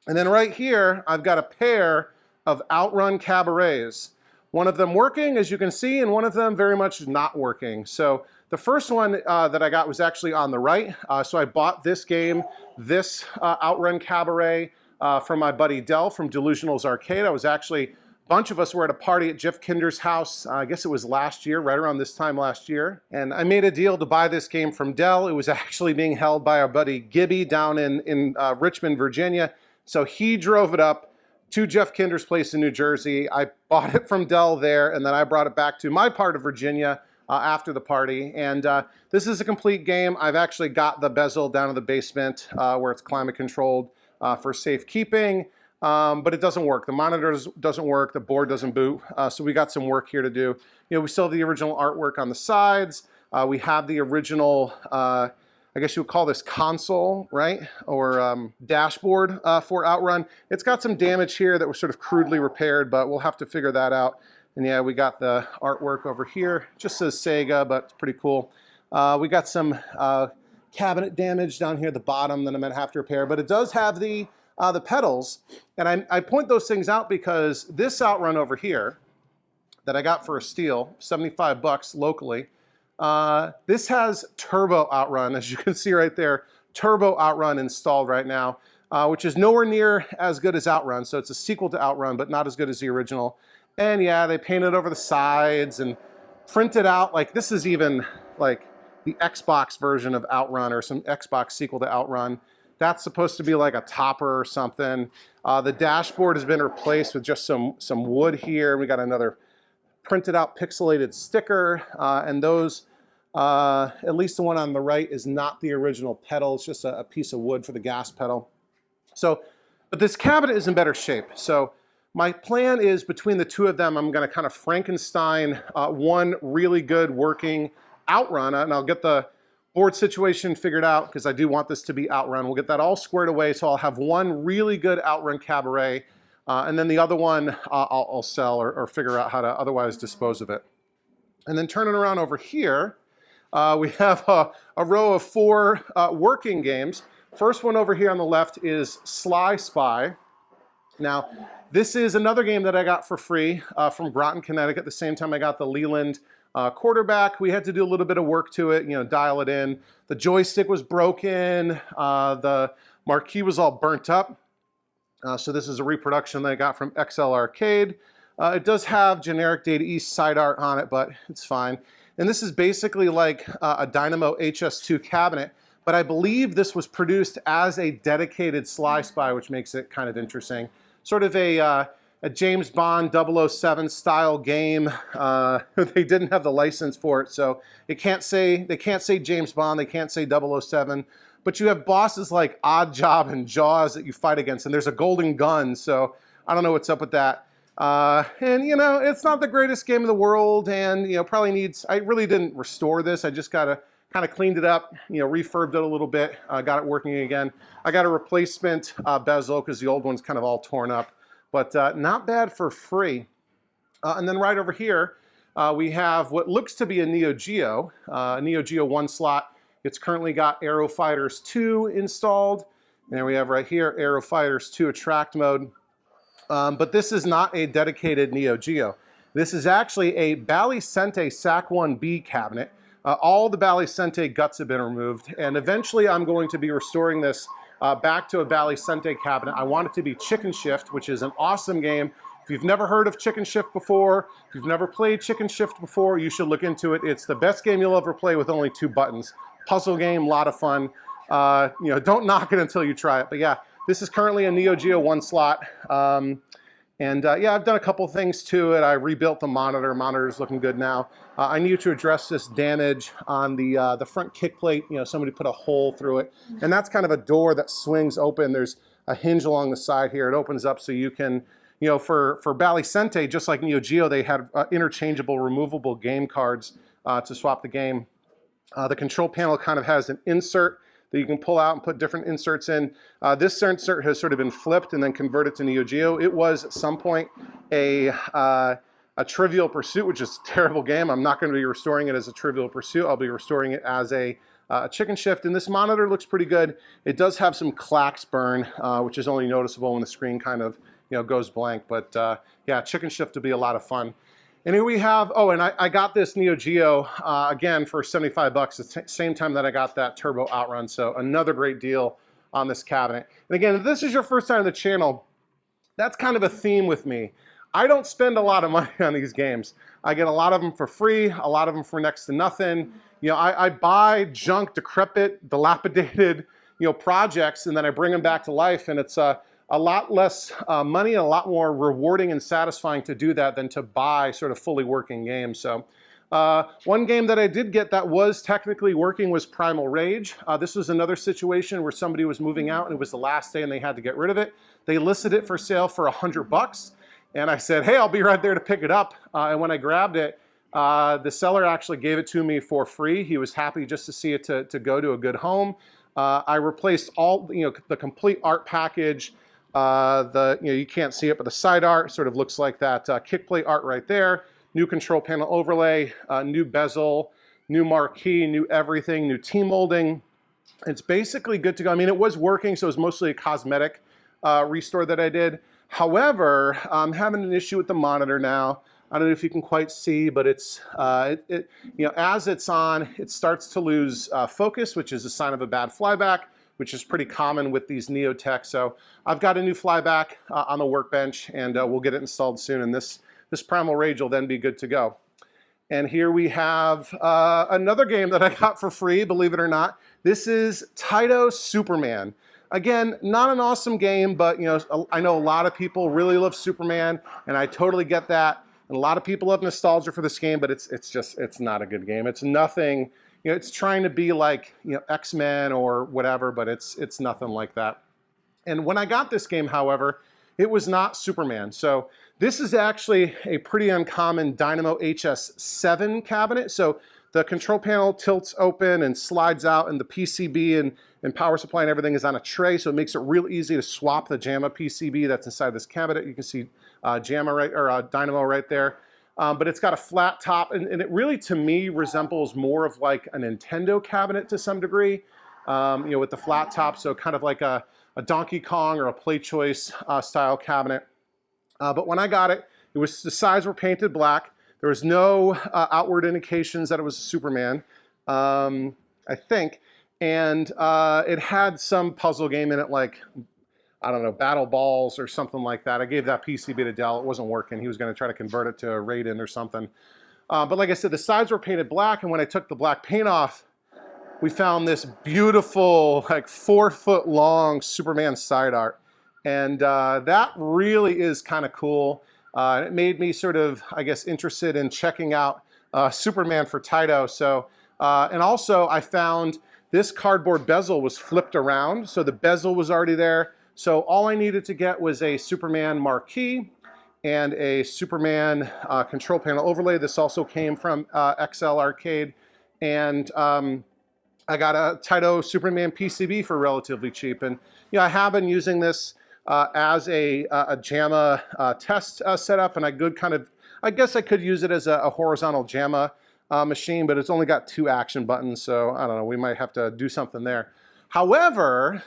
And then right here, I've got a pair of Outrun cabarets. One of them working, as you can see, and one of them very much not working. So the first one that I got was actually on the right. So I bought this game, this Outrun Cabaret, from my buddy Dell from Delusionals Arcade. A bunch of us were at a party at Jeff Kinder's house. I guess it was last year, right around this time last year. And I made a deal to buy this game from Dell. It was actually being held by our buddy Gibby down in Richmond, Virginia. So he drove it up to Jeff Kinder's place in New Jersey. I bought it from Dell there, and then I brought it back to my part of Virginia after the party. And this is a complete game. I've actually got the bezel down in the basement where it's climate controlled for safekeeping, but it doesn't work. The monitor doesn't work. The board doesn't boot. So we got some work here to do. We still have the original artwork on the sides. We have the original, I guess you would call this console, right? Or dashboard for Outrun. It's got some damage here that was sort of crudely repaired, but we'll have to figure that out. And yeah, we got the artwork over here. It just says Sega, but it's pretty cool. We got some cabinet damage down here at the bottom that I'm gonna have to repair, but it does have the pedals. And I point those things out because this Outrun over here that I got for a steal, 75 bucks locally, this has Turbo Outrun, as you can see right there, Turbo Outrun installed right now, which is nowhere near as good as Outrun. So it's a sequel to Outrun, but not as good as the original. And yeah, they painted over the sides and printed out, like this is even like the Xbox version of Outrun or some Xbox sequel to Outrun. That's supposed to be like a topper or something. The dashboard has been replaced with just some wood here. We got another printed out pixelated sticker, and those, at least the one on the right, is not the original pedal. It's just a piece of wood for the gas pedal. So, but this cabinet is in better shape. So my plan is between the two of them, I'm gonna kind of Frankenstein one really good working Outrun, and I'll get the board situation figured out because I do want this to be Outrun. We'll get that all squared away, so I'll have one really good Outrun Cabaret, and then the other one I'll sell or figure out how to otherwise dispose of it. And then turning around over here, we have a row of 4 working games. First one over here on the left is Sly Spy. Now, this is another game that I got for free from Groton, Connecticut, the same time I got the Leland quarterback. We had to do a little bit of work to it, dial it in. The joystick was broken. The marquee was all burnt up. So this is a reproduction that I got from XL Arcade. It does have generic Data East side art on it, but it's fine. And this is basically like a Dynamo HS2 cabinet, but I believe this was produced as a dedicated Sly Spy, which makes it kind of interesting. Sort of a James Bond 007 style game. They didn't have the license for it, so they can't say James Bond, they can't say 007, but you have bosses like Odd Job and Jaws that you fight against, and there's a golden gun, so I don't know what's up with that. And you know, it's not the greatest game in the world, and you know, probably needs, I really didn't restore this. I just kind of cleaned it up, you know, refurbed it a little bit, got it working again. I got a replacement bezel because the old one's kind of all torn up, but not bad for free. And then right over here, we have what looks to be a Neo Geo, Neo Geo 1 slot. It's currently got Aero Fighters 2 installed. And then we have right here, Aero Fighters 2 Attract Mode. But this is not a dedicated Neo Geo. This is actually a Bally SAC 1B cabinet. All the Bally guts have been removed, and eventually I'm going to be restoring this back to a Bally cabinet. I want it to be Chicken Shift, which is an awesome game. If you've never heard of Chicken Shift before, if you've never played Chicken Shift before, you should look into it. It's the best game you'll ever play with only 2 buttons. Puzzle game, a lot of fun. You know, don't knock it until you try it. But yeah, this is currently a Neo Geo 1 slot. Yeah, I've done a couple things to it. I rebuilt the monitor. Monitor's looking good now. I need to address this damage on the front kick plate. You know, somebody put a hole through it. And that's kind of a door that swings open. There's a hinge along the side here. It opens up so you can, you know, for Bally, just like Neo Geo, they had interchangeable, removable game cards to swap the game. The control panel kind of has an insert that you can pull out and put different inserts in. This insert has sort of been flipped and then converted to Neo Geo. It was at some point a Trivial Pursuit, which is a terrible game. I'm not going to be restoring it as a Trivial Pursuit. I'll be restoring it as a Chicken Shift. And this monitor looks pretty good. It does have some clacks burn, which is only noticeable when the screen kind of, you know, goes blank. But yeah, Chicken Shift will be a lot of fun. And here we have, oh, and I got this Neo Geo, again, for 75 bucks, the same time that I got that Turbo Outrun, so another great deal on this cabinet. And again, if this is your first time on the channel, that's kind of a theme with me. I don't spend a lot of money on these games. I get a lot of them for free, a lot of them for next to nothing. You know, I buy junk, decrepit, dilapidated, you know, projects, and then I bring them back to life, and it's a lot less money and a lot more rewarding and satisfying to do that than to buy sort of fully working games. So one game that I did get that was technically working was Primal Rage. This was another situation where somebody was moving out and it was the last day and they had to get rid of it. They listed it for sale for 100 bucks. And I said, hey, I'll be right there to pick it up. And when I grabbed it, the seller actually gave it to me for free. He was happy just to see it to go to a good home. I replaced all, you know, the complete art package. You know, you can't see it, but the side art sort of looks like that kick plate art right there. New control panel overlay, new bezel, new marquee, new everything, new T-molding. It's basically good to go. I mean, it was working, so it was mostly a cosmetic restore that I did. However, I'm having an issue with the monitor now. I don't know if you can quite see, but it's, you know, as it's on, it starts to lose focus, which is a sign of a bad flyback, which is pretty common with these Neotech. So I've got a new flyback on the workbench, and we'll get it installed soon. And this Primal Rage will then be good to go. And here we have another game that I got for free, believe it or not. This is Taito Superman. Again, not an awesome game, but you know, I know a lot of people really love Superman, and I totally get that. And a lot of people have nostalgia for this game, but it's not a good game. It's nothing. You know, it's trying to be like, you know, X-Men or whatever, but it's nothing like that. And when I got this game, however, it was not Superman. So this is actually a pretty uncommon Dynamo HS7 cabinet. So the control panel tilts open and slides out, and the PCB and power supply and everything is on a tray, so it makes it real easy to swap the JAMA PCB that's inside this cabinet. You can see JAMA right, or Dynamo right there. But it's got a flat top, and it really, to me, resembles more of like a Nintendo cabinet to some degree, you know, with the flat top, so kind of like a Donkey Kong or a Play Choice style cabinet. But when I got it, the sides were painted black. There was no outward indications that it was a Superman, I think, and it had some puzzle game in it, like, I don't know, Battle Balls or something like that. I gave that PCB to Dell. It wasn't working. He was going to try to convert it to a Raedel or something. But like I said, the sides were painted black, and when I took the black paint off, we found this beautiful, like 4-foot long Superman side art. And that really is kind of cool. It made me sort of, I guess, interested in checking out Superman for Taito. So, and also I found this cardboard bezel was flipped around. So the bezel was already there. So all I needed to get was a Superman marquee and a Superman control panel overlay. This also came from XL Arcade. And I got a Taito Superman PCB for relatively cheap. And I have been using this as a JAMA test setup, and I guess I could use it as a horizontal JAMA machine, but it's only got 2 action buttons, so I don't know, we might have to do something there. However,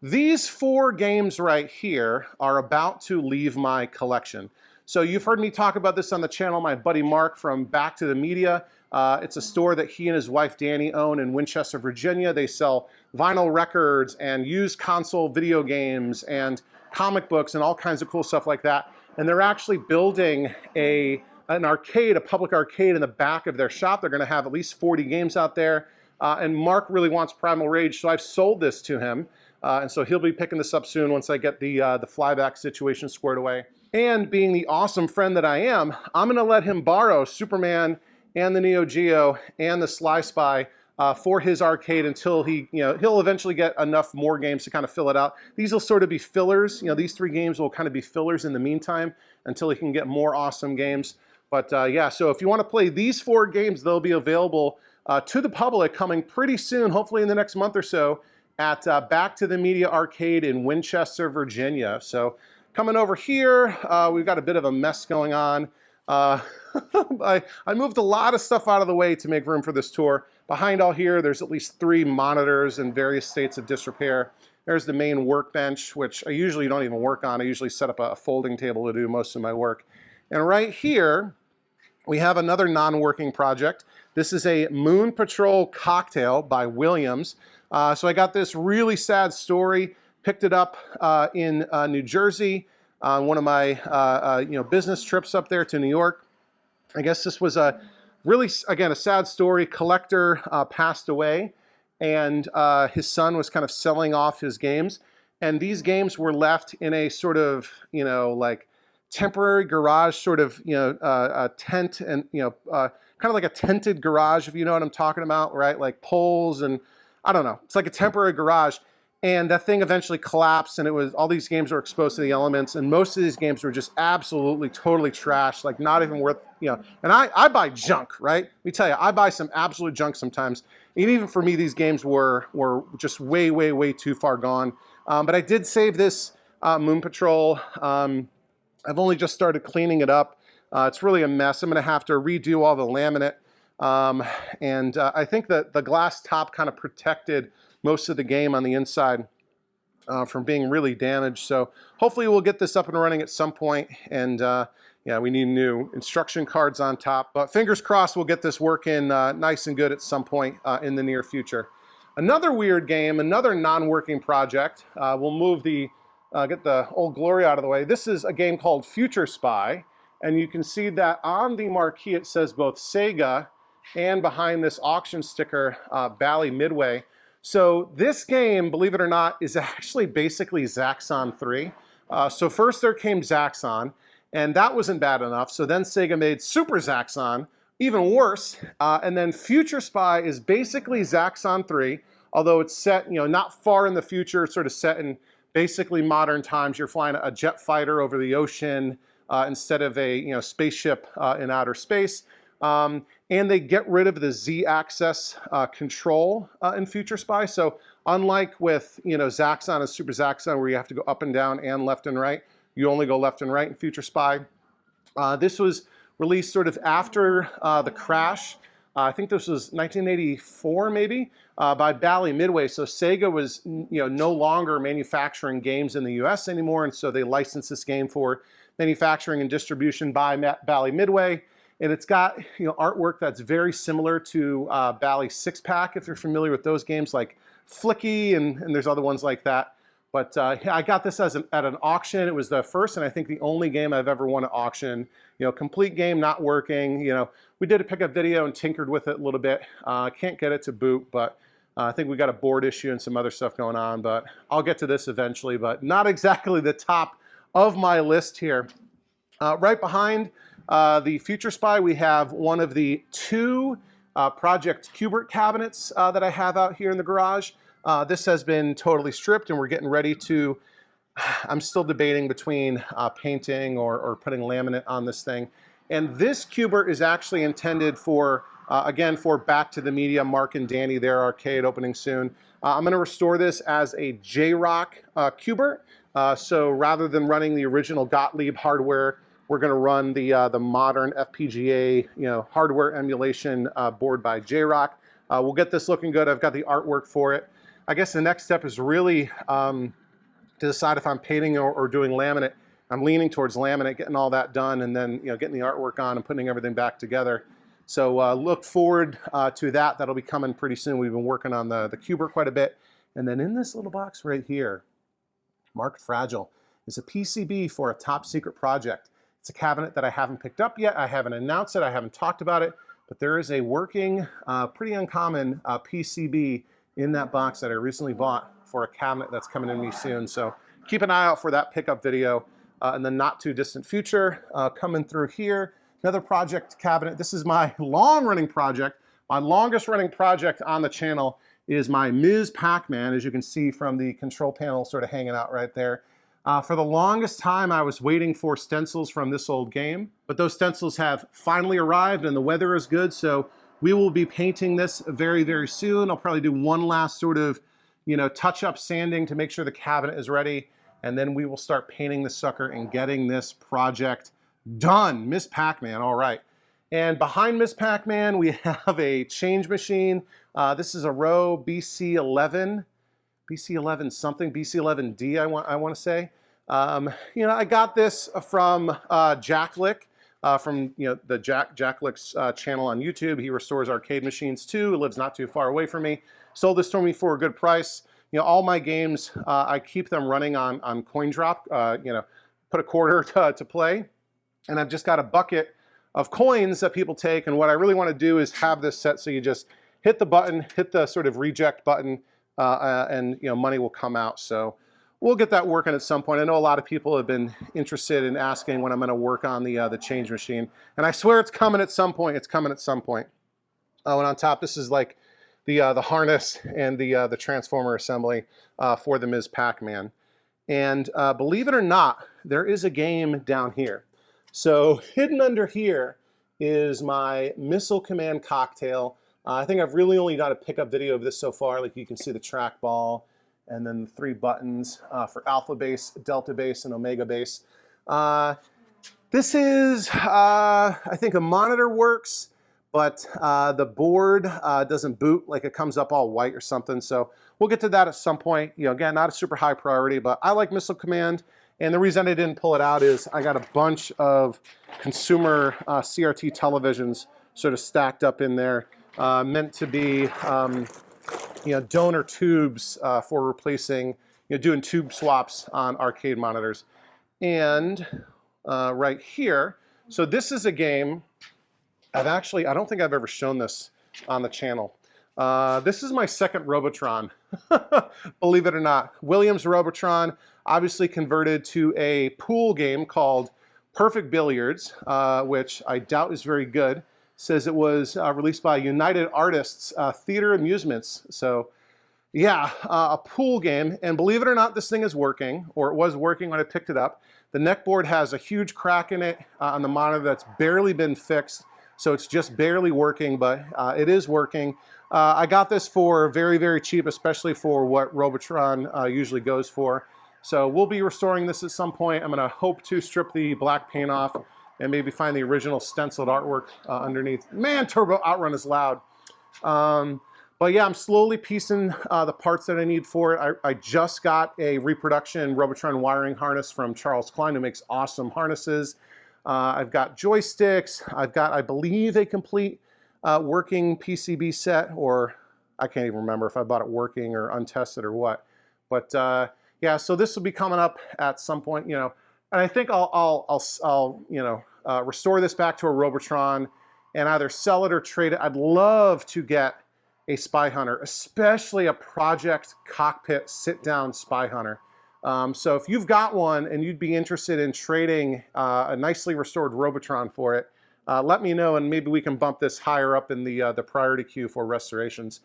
these 4 games right here are about to leave my collection. So you've heard me talk about this on the channel. My buddy Mark from Back to the Media. It's a store that he and his wife Danny own in Winchester, Virginia. They sell vinyl records and used console video games and comic books and all kinds of cool stuff like that. And they're actually building an arcade, a public arcade in the back of their shop. They're going to have at least 40 games out there. And Mark really wants Primal Rage, so I've sold this to him. And so he'll be picking this up soon once I get the flyback situation squared away. And being the awesome friend that I am, I'm going to let him borrow Superman and the Neo Geo and the Sly Spy for his arcade until he'll eventually get enough more games to kind of fill it out. These will sort of be fillers. These 3 games will kind of be fillers in the meantime until he can get more awesome games. But yeah, so if you want to play these 4 games, they'll be available to the public coming pretty soon, hopefully in the next month or so, at Back to the Media Arcade in Winchester, Virginia. So coming over here, we've got a bit of a mess going on. I moved a lot of stuff out of the way to make room for this tour. Behind all here, there's at least 3 monitors in various states of disrepair. There's the main workbench, which I usually don't even work on. I usually set up a folding table to do most of my work. And right here, we have another non-working project. This is a Moon Patrol cocktail by Williams. So I got this really sad story, picked it up in New Jersey on one of my business trips up there to New York. I guess this was a really, again, a sad story. Collector passed away, and his son was kind of selling off his games. And these games were left in a sort of, like temporary garage, sort of, a tent, and, kind of like a tented garage, if you know what I'm talking about, right? Like poles and, I don't know. It's like a temporary garage. And that thing eventually collapsed, and all these games were exposed to the elements, and most of these games were just absolutely, totally trashed, like not even worth, And I buy junk, right? Let me tell you, I buy some absolute junk sometimes. And even for me, these games were just way, way, way too far gone. But I did save this Moon Patrol. I've only just started cleaning it up. It's really a mess. I'm going to have to redo all the laminate. And I think that the glass top kind of protected most of the game on the inside from being really damaged. So hopefully we'll get this up and running at some point. And yeah, we need new instruction cards on top. But fingers crossed we'll get this working nice and good at some point in the near future. Another weird game, another non-working project. We'll move get the Old Glory out of the way. This is a game called Future Spy. And you can see that on the marquee it says both Sega and behind this auction sticker, Bally Midway. So this game, believe it or not, is actually basically Zaxxon 3. So first there came Zaxxon, and that wasn't bad enough. So then Sega made Super Zaxxon, even worse. And then Future Spy is basically Zaxxon 3, although it's set, not far in the future, sort of set in basically modern times. You're flying a jet fighter over the ocean instead of a spaceship in outer space. And they get rid of the Z-axis control in Future Spy. So unlike with Zaxxon and Super Zaxxon, where you have to go up and down and left and right, you only go left and right in Future Spy. This was released sort of after the crash. I think this was 1984 maybe, by Bally Midway. So Sega was no longer manufacturing games in the US anymore, and so they licensed this game for manufacturing and distribution by Bally Midway. And it's got artwork that's very similar to Bally 6-Pack, if you're familiar with those games, like Flicky, and there's other ones like that. But I got this at an auction. It was the first and I think the only game I've ever won at auction. Complete game not working. We did a pickup video and tinkered with it a little bit. Can't get it to boot, but I think we got a board issue and some other stuff going on. But I'll get to this eventually, but not exactly the top of my list here. Right behind the Future Spy, we have one of the 2 Project Kubert cabinets that I have out here in the garage. This has been totally stripped and we're getting ready to, I'm still debating between painting or putting laminate on this thing. And this Cubert is actually intended for, again, for Back to the Media, Mark and Danny, their arcade opening soon. I'm going to restore this as a J-Rock Cubert. So rather than running the original Gottlieb hardware, we're going to run the modern FPGA, hardware emulation board by J-Rock. We'll get this looking good. I've got the artwork for it. I guess the next step is really to decide if I'm painting or doing laminate. I'm leaning towards laminate, getting all that done, and then getting the artwork on and putting everything back together. So look forward to that. That'll be coming pretty soon. We've been working on the Cubert quite a bit. And then in this little box right here, marked fragile, is a PCB for a top secret project. It's a cabinet that I haven't picked up yet. I haven't announced it. I haven't talked about it. But there is a working, pretty uncommon PCB in that box that I recently bought for a cabinet that's coming to me soon. So keep an eye out for that pickup video in the not too distant future. Coming through here, another project cabinet. This is my long running project. My longest running project on the channel is my Ms. Pac-Man, as you can see from the control panel sort of hanging out right there. For the longest time, I was waiting for stencils from this old game, but those stencils have finally arrived and the weather is good, so we will be painting this very, very soon. I'll probably do one last sort of, touch-up sanding to make sure the cabinet is ready, and then we will start painting the sucker and getting this project done. Miss Pac-Man, all right. And behind Miss Pac-Man, we have a change machine. This is a Row BC11 something, BC11D, I want to say. I got this from Jack Lick, from the Jack Lick's channel on YouTube. He restores arcade machines too. He lives not too far away from me. Sold this to me for a good price. All my games, I keep them running on coin drop. Put a quarter to play, and I've just got a bucket of coins that people take. And what I really want to do is have this set so you just hit the button, hit the sort of reject button, and money will come out. So we'll get that working at some point. I know a lot of people have been interested in asking when I'm going to work on the change machine, and I swear it's coming at some point. It's coming at some point. Oh, and on top, this is like the harness and the transformer assembly for the Ms. Pac-Man. And believe it or not, there is a game down here. So hidden under here is my Missile Command cocktail. I think I've really only got a pickup video of this so far. Like you can see the trackball and then the 3 buttons for alpha base, delta base, and omega base. This is, I think a monitor works, but the board doesn't boot, like it comes up all white or something. So we'll get to that at some point. Again, not a super high priority, but I like Missile Command. And the reason I didn't pull it out is I got a bunch of consumer CRT televisions sort of stacked up in there, meant to be donor tubes for replacing, doing tube swaps on arcade monitors. And right here, so this is a game, I don't think I've ever shown this on the channel. This is my second Robotron, believe it or not. Williams Robotron, obviously converted to a pool game called Perfect Billiards, which I doubt is very good. Says it was released by United Artists Theater Amusements. So yeah, a pool game. And believe it or not, this thing is working, or it was working when I picked it up. The neck board has a huge crack in it on the monitor that's barely been fixed. So it's just barely working, but it is working. I got this for very, very cheap, especially for what Robotron usually goes for. So we'll be restoring this at some point. I'm gonna hope to strip the black paint off and maybe find the original stenciled artwork underneath. Man, Turbo Outrun is loud. But yeah, I'm slowly piecing the parts that I need for it. I just got a reproduction Robotron wiring harness from Charles Klein, who makes awesome harnesses. I've got joysticks. I've got, I believe, a complete working PCB set, or I can't even remember if I bought it working or untested or what. But yeah, so this will be coming up at some point, and I think I'll restore this back to a Robotron and either sell it or trade it. I'd love to get a Spy Hunter, especially a Project Cockpit sit-down Spy Hunter. So if you've got one and you'd be interested in trading a nicely restored Robotron for it, let me know and maybe we can bump this higher up in the priority queue for restorations.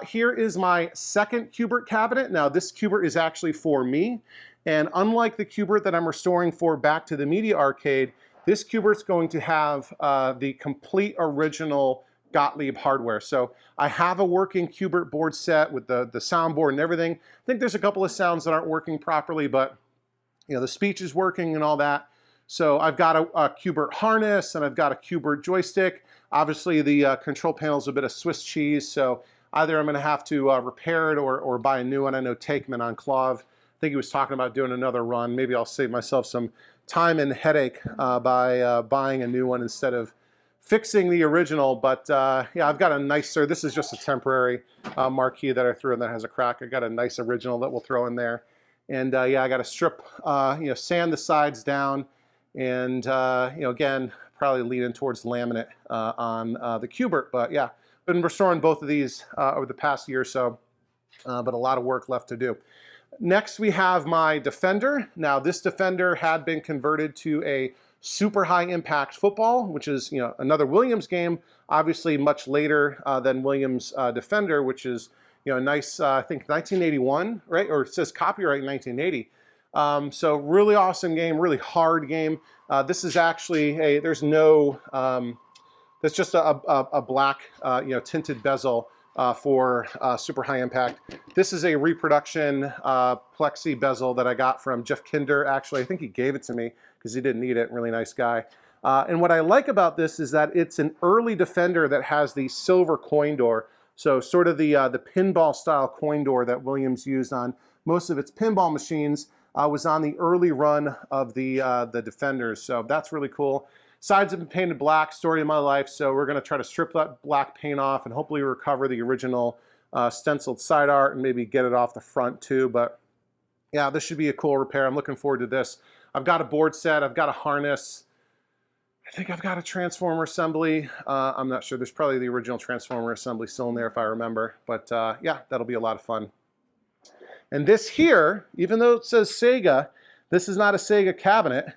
Here is my second Q*bert cabinet. Now this Q*bert is actually for me, and unlike the Q*bert that I'm restoring for Back to the Media Arcade, this Q*bert's going to have the complete original Gottlieb hardware. So I have a working Q*bert board set with the soundboard and everything. I think there's a couple of sounds that aren't working properly, but you know, the speech is working and all that. So I've got a Q*bert harness and I've got a Q*bert joystick. Obviously the control panel is a bit of Swiss cheese, so either I'm going to have to repair it or buy a new one. I know Takeman on Clav, I think he was talking about doing another run. Maybe I'll save myself some time and headache by buying a new one instead of fixing the original. But yeah, I've got a nicer, this is just a temporary marquee that I threw in that has a crack. I got a nice original that we'll throw in there. And yeah, I got to strip, you know, sand the sides down, and you know, again, probably leaning towards laminate on the Q*bert. But yeah, been restoring both of these over the past year or so, but a lot of work left to do. Next, we have my Defender. Now, this Defender had been converted to a super high impact football, which is, you know, another Williams game, obviously much later than Williams Defender, which is, you know, a nice, I think 1981, right? Or it says copyright 1980. So really awesome game, really hard game. This is actually a, there's no, that's just a black, you know, tinted bezel for super high impact. This is a reproduction plexi bezel that I got from Jeff Kinder. Actually, I think he gave it to me because he didn't need it. Really nice guy. And what I like about this is that it's an early Defender that has the silver coin door. So sort of the pinball style coin door that Williams used on most of its pinball machines was on the early run of the Defenders. So that's really cool. Sides have been painted black, story of my life. So we're gonna try to strip that black paint off and hopefully recover the original stenciled side art and maybe get it off the front too. But yeah, this should be a cool repair. I'm looking forward to this. I've got a board set, I've got a harness. I think I've got a transformer assembly. I'm not sure. There's probably the original transformer assembly still in there if I remember. But yeah, that'll be a lot of fun. And this here, even though it says Sega, this is not a Sega cabinet.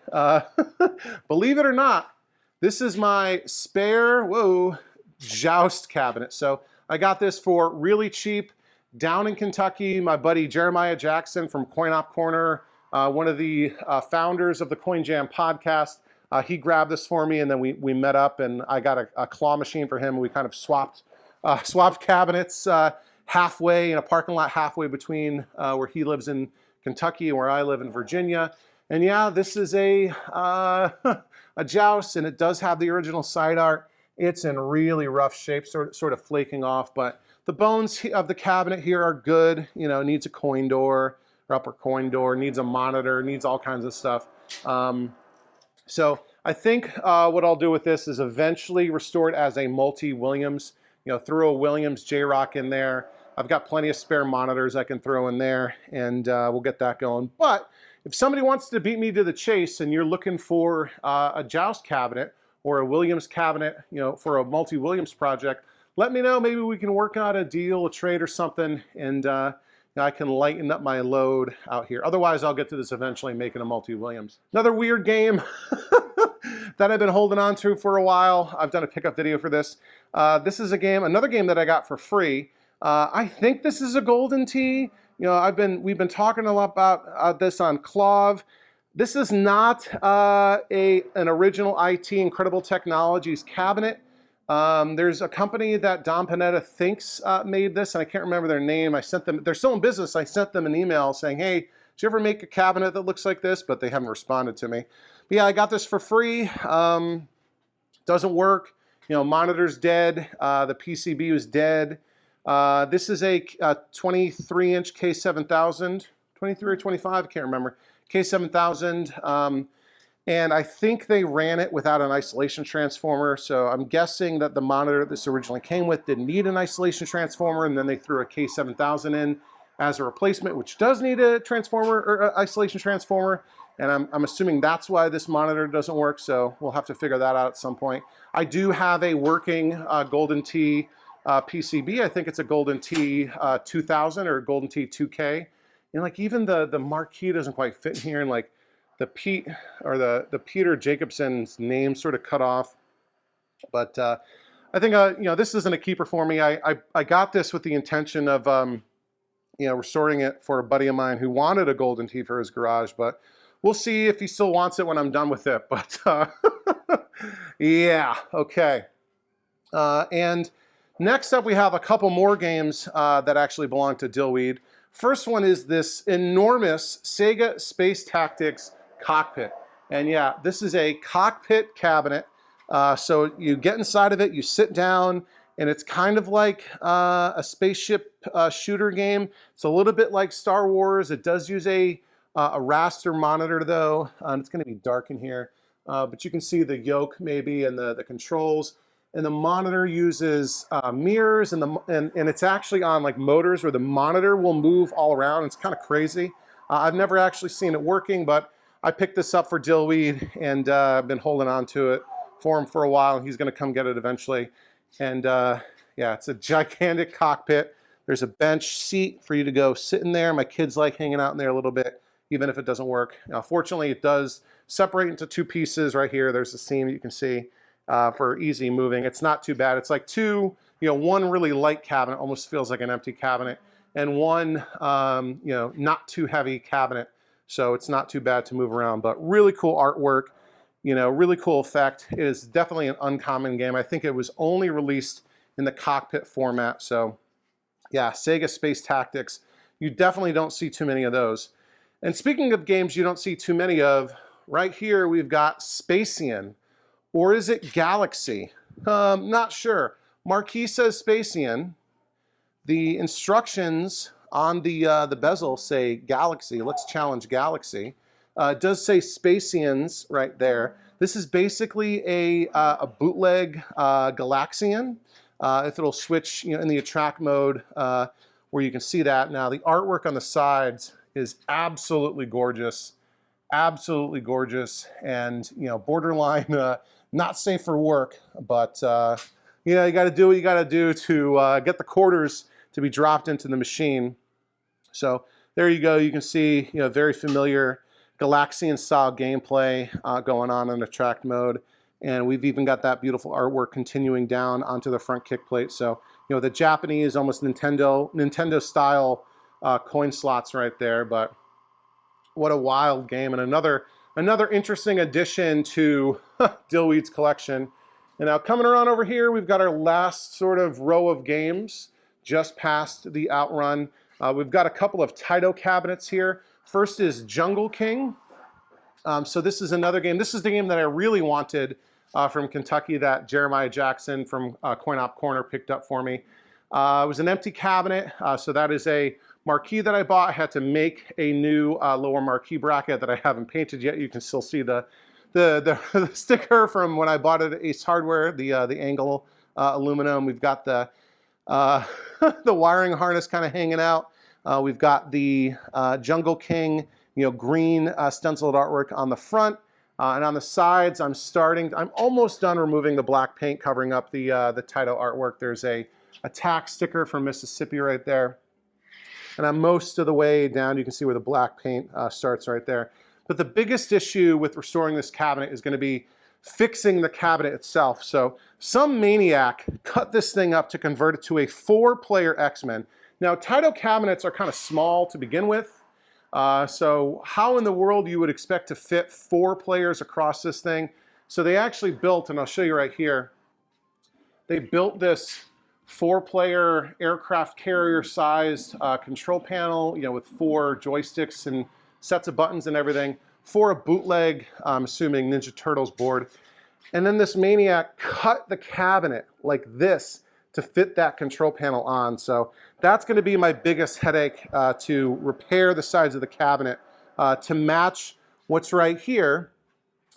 Believe it or not, this is my spare, Joust cabinet. So I got this for really cheap down in Kentucky. My buddy Jeremiah Jackson from Coin Op Corner, one of the founders of the Coin Jam podcast, he grabbed this for me, and then we met up, and I got a claw machine for him. We kind of swapped cabinets halfway in a parking lot halfway between where he lives in Kentucky and where I live in Virginia. And yeah, this is a Joust, and it does have the original side art. It's in really rough shape, sort of flaking off, but the bones of the cabinet here are good. You know, needs a coin door, or upper coin door, needs a monitor, needs all kinds of stuff. So I think what I'll do with this is eventually restore it as a multi-Williams, you know, throw a Williams J-Rock in there. I've got plenty of spare monitors I can throw in there, and we'll get that going. But if somebody wants to beat me to the chase and you're looking for a Joust cabinet or a Williams cabinet, you know, for a multi-Williams project, let me know. Maybe we can work out a deal, a trade or something, and I can lighten up my load out here. Otherwise, I'll get to this eventually, making a multi-Williams. Another weird game that I've been holding on to for a while. I've done a pickup video for this. This is a game, another game that I got for free. I think this is a Golden Tee. You know, we've been talking a lot about this on Clav. This is not an original IT Incredible Technologies cabinet. There's a company that Don Panetta thinks made this, and I can't remember their name. I sent them, they're still in business. I sent them an email saying, hey, did you ever make a cabinet that looks like this? But they haven't responded to me. But yeah, I got this for free. Doesn't work. You know, monitor's dead. The PCB was dead. This is a 23-inch K7000, 23 or 25, I can't remember. K7000. And I think they ran it without an isolation transformer, so I'm guessing that the monitor this originally came with didn't need an isolation transformer, and then they threw a K7000 in as a replacement, which does need a transformer or isolation transformer, and I'm assuming that's why this monitor doesn't work, so we'll have to figure that out at some point. I do have a working Golden Tee PCB. I think it's a Golden Tee 2000 or Golden Tee 2K, and like even the marquee doesn't quite fit in here, and like the Peter Jacobson's name sort of cut off. But I think, you know, this isn't a keeper for me. I got this with the intention of, you know, restoring it for a buddy of mine who wanted a Golden Tee for his garage, but we'll see if he still wants it when I'm done with it. But yeah, okay. And next up, we have a couple more games that actually belong to Dillweed. First one is this enormous Sega Space Tactics cockpit. And yeah, this is a cockpit cabinet. So you get inside of it, you sit down, and it's kind of like a spaceship shooter game. It's a little bit like Star Wars. It does use a raster monitor though. It's going to be dark in here, but you can see the yoke maybe and the controls. And the monitor uses mirrors, and it's actually on like motors where the monitor will move all around. It's kind of crazy. I've never actually seen it working, but I picked this up for Dillweed, and I've been holding on to it for him for a while, and he's going to come get it eventually. And yeah, it's a gigantic cockpit. There's a bench seat for you to go sit in there. My kids like hanging out in there a little bit, even if it doesn't work. Now, fortunately, it does separate into two pieces right here. There's a seam you can see. For easy moving. It's not too bad. It's like two, you know, one really light cabinet, almost feels like an empty cabinet, and one, you know, not too heavy cabinet. So it's not too bad to move around, but really cool artwork, you know, really cool effect. It is definitely an uncommon game. I think it was only released in the cockpit format. So yeah, Sega Space Tactics. You definitely don't see too many of those. And speaking of games you don't see too many of, right here we've got Spacian. Or is it Galaxy? Not sure. Marquee says Spacian. The instructions on the bezel say Galaxy. Let's challenge Galaxy. It does say Spacians right there. This is basically a bootleg Galaxian. If it'll switch, you know, in the attract mode, where you can see that. Now the artwork on the sides is absolutely gorgeous. Absolutely gorgeous, and you know, borderline not safe for work, but you know, you got to do what you got to do to get the quarters to be dropped into the machine. So there you go. You can see, you know, very familiar Galaxian style gameplay going on in attract mode, and we've even got that beautiful artwork continuing down onto the front kick plate. So you know, the Japanese, almost Nintendo style coin slots right there, but. What a wild game, and another interesting addition to Dillweed's collection. And now coming around over here, we've got our last sort of row of games just past the Outrun. We've got a couple of Taito cabinets here. First is Jungle King. So this is another game. This is the game that I really wanted from Kentucky that Jeremiah Jackson from Coin Op Corner picked up for me. It was an empty cabinet, so that is a marquee that I bought. I had to make a new lower marquee bracket that I haven't painted yet. You can still see the sticker from when I bought it at Ace Hardware, the angle aluminum. We've got the the wiring harness kind of hanging out. We've got the Jungle King, you know, green stenciled artwork on the front. And on the sides, I'm almost done removing the black paint covering up the Taito artwork. There's a tack sticker from Mississippi right there. And I'm most of the way down. You can see where the black paint starts right there. But the biggest issue with restoring this cabinet is going to be fixing the cabinet itself. So some maniac cut this thing up to convert it to a 4-player X-Men. Now, Taito cabinets are kind of small to begin with. So how in the world you would expect to fit 4 players across this thing? So they actually built, and I'll show you right here, they built this 4-player aircraft carrier sized control panel, you know, with 4 joysticks and sets of buttons and everything for a bootleg, I'm assuming Ninja Turtles board. And then this maniac cut the cabinet like this to fit that control panel on. So that's going to be my biggest headache to repair the sides of the cabinet to match what's right here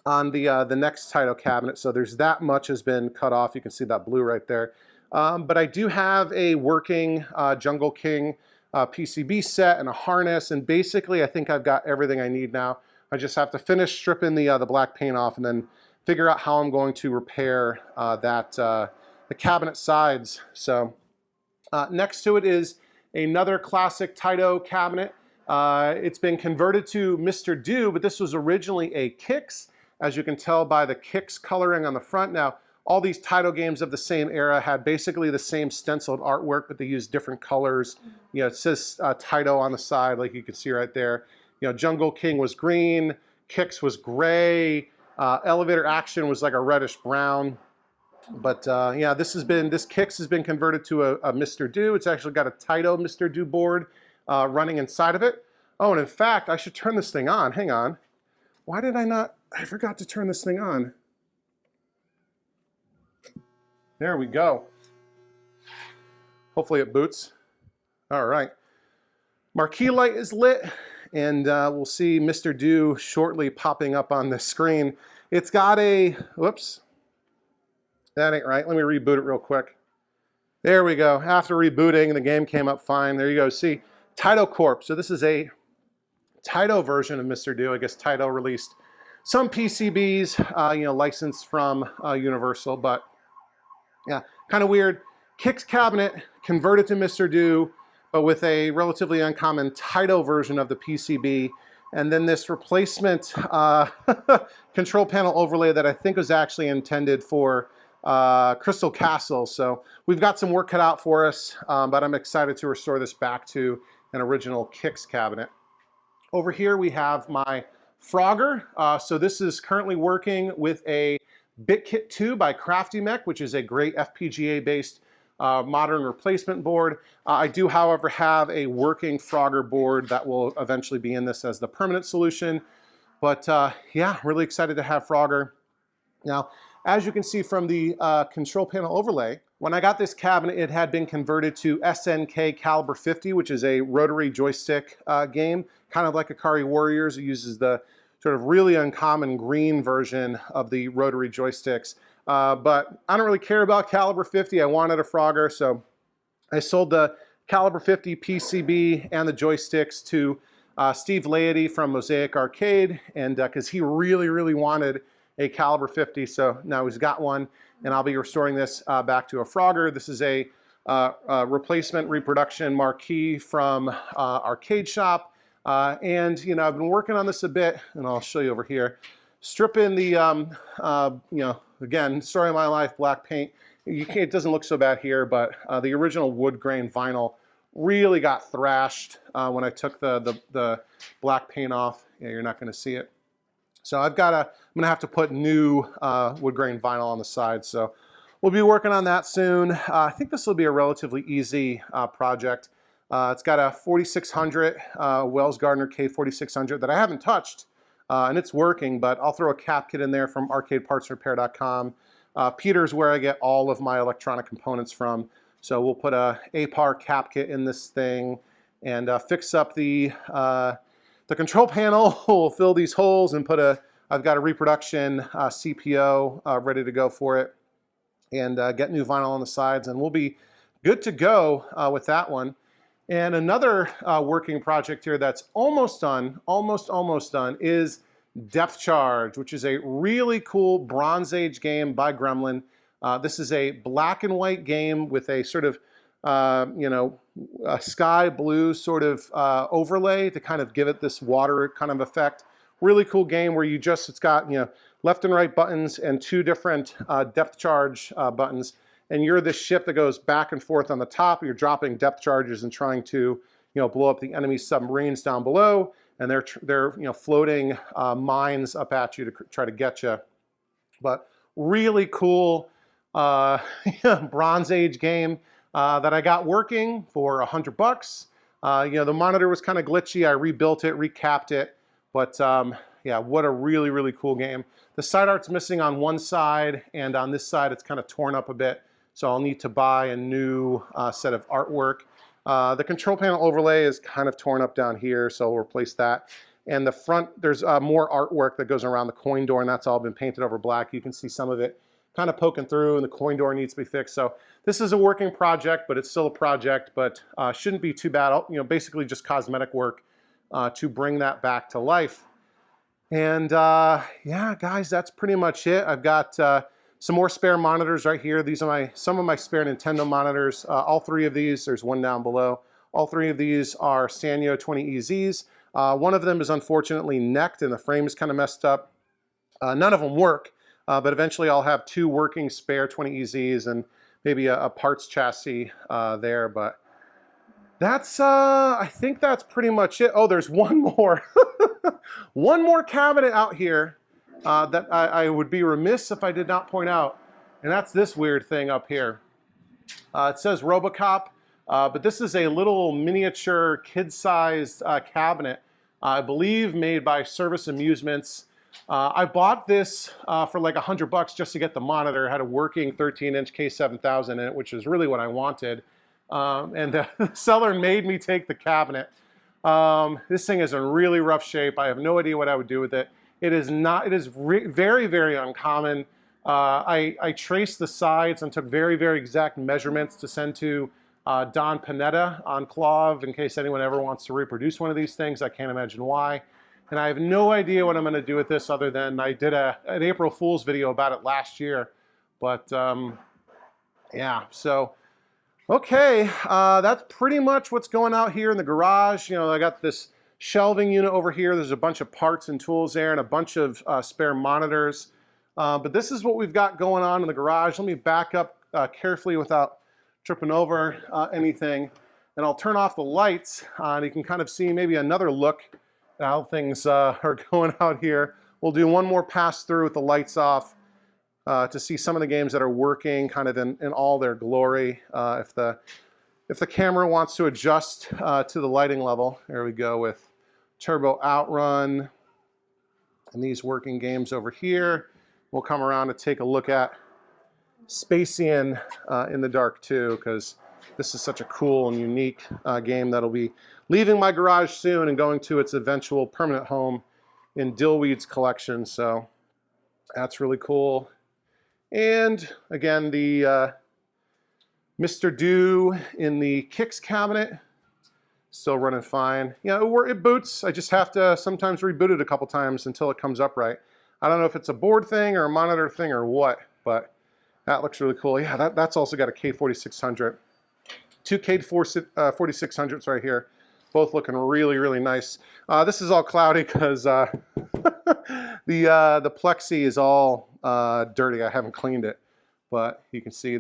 on the next Taito cabinet. So there's that much has been cut off. You can see that blue right there. But I do have a working Jungle King PCB set and a harness, and basically I think I've got everything I need now. I just have to finish stripping the black paint off and then figure out how I'm going to repair the cabinet sides. So next to it is another classic Taito cabinet. It's been converted to Mr. Do, but this was originally a Kix, as you can tell by the Kix coloring on the front. Now, all these title games of the same era had basically the same stenciled artwork, but they used different colors. You know, it says Taito on the side, like you can see right there. You know, Jungle King was green, Kicks was gray, Elevator Action was like a reddish brown. But yeah, this Kicks has been converted to a Mr. Do. It's actually got a Taito Mr. Do board running inside of it. Oh, and in fact, I should turn this thing on. Hang on. Why did I not? I forgot to turn this thing on. There we go. Hopefully it boots. All right. Marquee light is lit, and we'll see Mr. Do shortly popping up on the screen. It's got a, whoops, that ain't right. Let me reboot it real quick. There we go. After rebooting, the game came up fine. There you go. See, Taito Corp. So this is a Taito version of Mr. Do. I guess Taito released some PCBs, you know, licensed from Universal, but yeah, kind of weird. Kicks cabinet converted to Mr. Do, but with a relatively uncommon Taito version of the PCB. And then this replacement control panel overlay that I think was actually intended for Crystal Castle. So we've got some work cut out for us, but I'm excited to restore this back to an original Kicks cabinet. Over here we have my Frogger. So this is currently working with a BitKit 2 by CraftyMech, which is a great FPGA-based modern replacement board. I do, however, have a working Frogger board that will eventually be in this as the permanent solution. But yeah, really excited to have Frogger. Now, as you can see from the control panel overlay, when I got this cabinet, it had been converted to SNK Caliber 50, which is a rotary joystick game, kind of like Akari Warriors. It uses the sort of really uncommon green version of the rotary joysticks. But I don't really care about Caliber 50. I wanted a Frogger, so I sold the Caliber 50 PCB and the joysticks to Steve Laity from Mosaic Arcade, and because he really, really wanted a Caliber 50, so now he's got one, and I'll be restoring this back to a Frogger. This is a replacement reproduction marquee from Arcade Shop, and you know, I've been working on this a bit, and I'll show you over here. Stripping the, you know, again, story of my life, black paint. It doesn't look so bad here, but the original wood grain vinyl really got thrashed when I took the black paint off. Yeah, you're not going to see it. So I'm gonna have to put new wood grain vinyl on the side. So we'll be working on that soon. I think this will be a relatively easy project. It's got a 4600 Wells Gardner K4600 that I haven't touched, and it's working, but I'll throw a cap kit in there from arcadepartsrepair.com. Peter's where I get all of my electronic components from. So we'll put a APAR cap kit in this thing and fix up the control panel. We'll fill these holes and I've got a reproduction CPO ready to go for it, and get new vinyl on the sides, and we'll be good to go with that one. And another working project here that's almost done, almost done, is Depth Charge, which is a really cool Bronze Age game by Gremlin. This is a black and white game with a sort of, you know, a sky blue sort of overlay to kind of give it this water kind of effect. Really cool game where it's got, you know, left and right buttons and two different depth charge buttons. And you're this ship that goes back and forth on the top. You're dropping depth charges and trying to, you know, blow up the enemy submarines down below. And they're you know, floating mines up at you to try to get you. But really cool Bronze Age game that I got working for $100. You know, the monitor was kind of glitchy. I rebuilt it, recapped it. But yeah, what a really, really cool game. The side art's missing on one side, and on this side it's kind of torn up a bit. So I'll need to buy a new set of artwork. The control panel overlay is kind of torn up down here, so I'll replace that. And the front, there's more artwork that goes around the coin door, and that's all been painted over black. You can see some of it kind of poking through, and the coin door needs to be fixed. So this is a working project, but it's still a project, but shouldn't be too bad. You know, basically just cosmetic work to bring that back to life. And yeah, guys, that's pretty much it. I've got some more spare monitors right here. These are some of my spare Nintendo monitors. All three of these, there's one down below. All three of these are Sanyo 20EZs. One of them is unfortunately necked and the frame is kind of messed up. None of them work. but eventually I'll have 2 working spare 20EZs and maybe a parts chassis there. But that's, I think that's pretty much it. Oh, there's one more. One more cabinet out here that I would be remiss if I did not point out. And that's this weird thing up here. It says Robocop, but this is a little miniature kid-sized cabinet, I believe made by Service Amusements. I bought this for like $100 just to get the monitor. It had a working 13-inch K7000 in it, which is really what I wanted. And the seller made me take the cabinet. This thing is in really rough shape. I have no idea what I would do with it. It is very, very uncommon. I traced the sides and took very, very exact measurements to send to Don Panetta on Clove in case anyone ever wants to reproduce one of these things. I can't imagine why. And I have no idea what I'm going to do with this other than I did an April Fool's video about it last year. But yeah, so okay, that's pretty much what's going out here in the garage. You know, I got this shelving unit over here. There's a bunch of parts and tools there and a bunch of spare monitors. But this is what we've got going on in the garage. Let me back up carefully without tripping over anything. And I'll turn off the lights and you can kind of see maybe another look at how things are going out here. We'll do one more pass through with the lights off to see some of the games that are working kind of in all their glory. If the camera wants to adjust to the lighting level, there we go with Turbo Outrun and these working games over here. We'll come around to take a look at Spacian in the dark too, because this is such a cool and unique game that'll be leaving my garage soon and going to its eventual permanent home in Dillweed's collection. So that's really cool. And again, the Mr. Do in the Kicks cabinet, still running fine. Yeah, it boots. I just have to sometimes reboot it a couple times until it comes up right. I don't know if it's a board thing or a monitor thing or what, but that looks really cool. Yeah, that's also got a K4600. 2 K4600s right here. Both looking really, really nice. This is all cloudy because the plexi is all dirty. I haven't cleaned it, but you can see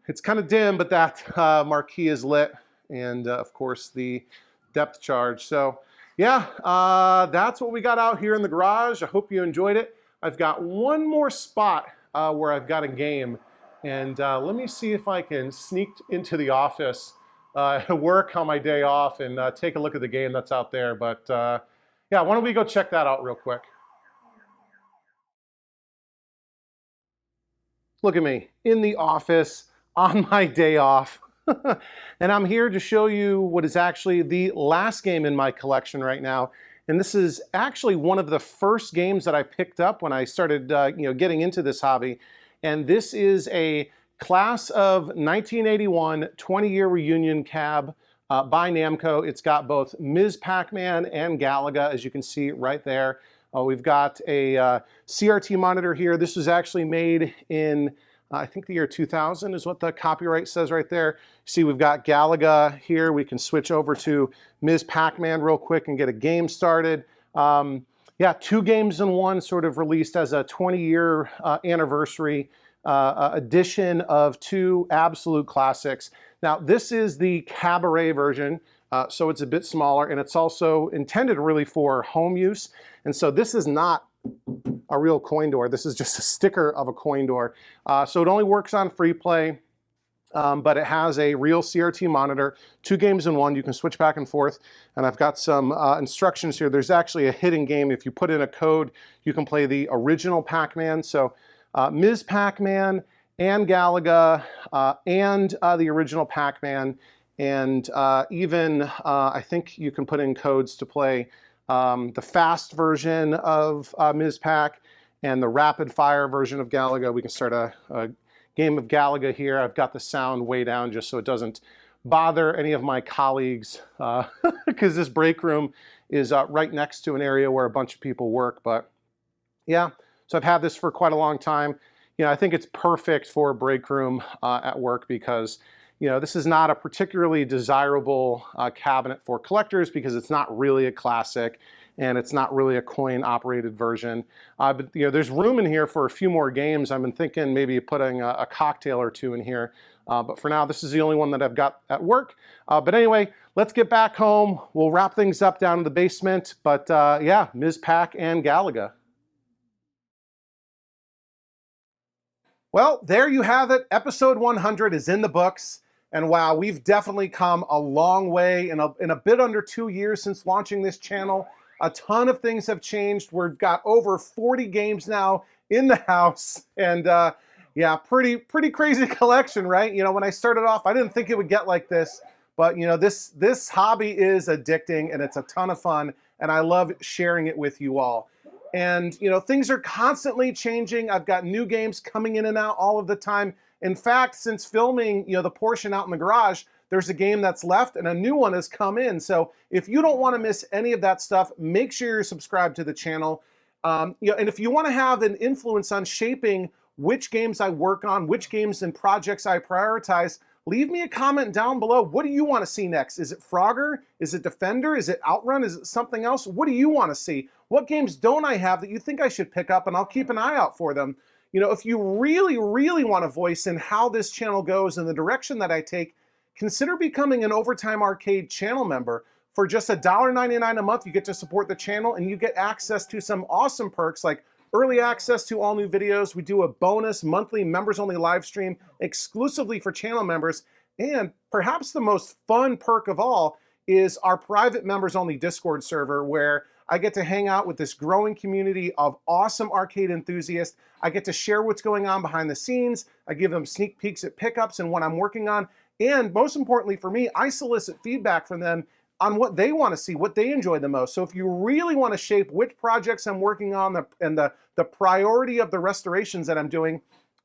it's kind of dim, but that marquee is lit, and of course the depth charge. So yeah, that's what we got out here in the garage. I hope you enjoyed it. I've got one more spot where I've got a game, and let me see if I can sneak into the office work on my day off and take a look at the game that's out there. But yeah, why don't we go check that out real quick. Look at me in the office on my day off. And I'm here to show you what is actually the last game in my collection right now. And this is actually one of the first games that I picked up when I started getting into this hobby. And this is a class of 1981 20-year reunion cab by Namco. It's got both Ms. Pac-Man and Galaga, as you can see right there. We've got a CRT monitor here. This was actually made in, I think the year 2000 is what the copyright says right there. See, we've got Galaga here. We can switch over to Ms. Pac-Man real quick and get a game started. Yeah, 2 games in one, sort of released as a 20-year anniversary edition of 2 absolute classics. Now, this is the cabaret version, so it's a bit smaller, and it's also intended really for home use. And so this is not a real coin door. This is just a sticker of a coin door. So it only works on free play, but it has a real CRT monitor, 2 games in one. You can switch back and forth. And I've got some instructions here. There's actually a hidden game. If you put in a code, you can play the original Pac-Man. So Ms. Pac-Man and Galaga and the original Pac-Man. And even I think you can put in codes to play the fast version of Ms. Pac and the rapid fire version of Galaga. We can start a game of Galaga here. I've got the sound way down just so it doesn't bother any of my colleagues because this break room is right next to an area where a bunch of people work. But yeah, so I've had this for quite a long time. You know, I think it's perfect for a break room at work because this is not a particularly desirable cabinet for collectors because it's not really a classic. and it's not really a coin-operated version. But there's room in here for a few more games. I've been thinking maybe putting a cocktail or two in here. But for now, this is the only one that I've got at work. But anyway, let's get back home. We'll wrap things up down in the basement. But yeah, Ms. Pack and Galaga. Well, there you have it. Episode 100 is in the books. And wow, we've definitely come a long way in a bit under 2 years since launching this channel. A ton of things have changed. We've got over 40 games now in the house. And yeah, pretty crazy collection, right? When I started off, I didn't think it would get like this. But this hobby is addicting, and it's a ton of fun. And I love sharing it with you all. And things are constantly changing. I've got new games coming in and out all of the time. In fact, since filming the portion out in the garage, there's a game that's left and a new one has come in. So if you don't want to miss any of that stuff, make sure you're subscribed to the channel. And if you want to have an influence on shaping which games I work on, which games and projects I prioritize, leave me a comment down below. What do you want to see next? Is it Frogger? Is it Defender? Is it Outrun? Is it something else? What do you want to see? What games don't I have that you think I should pick up, and I'll keep an eye out for them. If you really want to voice in how this channel goes and the direction that I take, consider becoming an Overtime Arcade channel member. For just $1.99 a month, you get to support the channel, and you get access to some awesome perks like early access to all new videos. We do a bonus monthly members-only live stream exclusively for channel members. And perhaps the most fun perk of all is our private members-only Discord server, where I get to hang out with this growing community of awesome arcade enthusiasts. I get to share what's going on behind the scenes. I give them sneak peeks at pickups and what I'm working on. And most importantly for me, I solicit feedback from them on what they want to see, what they enjoy the most. So if you really want to shape which projects I'm working on and the priority of the restorations that I'm doing,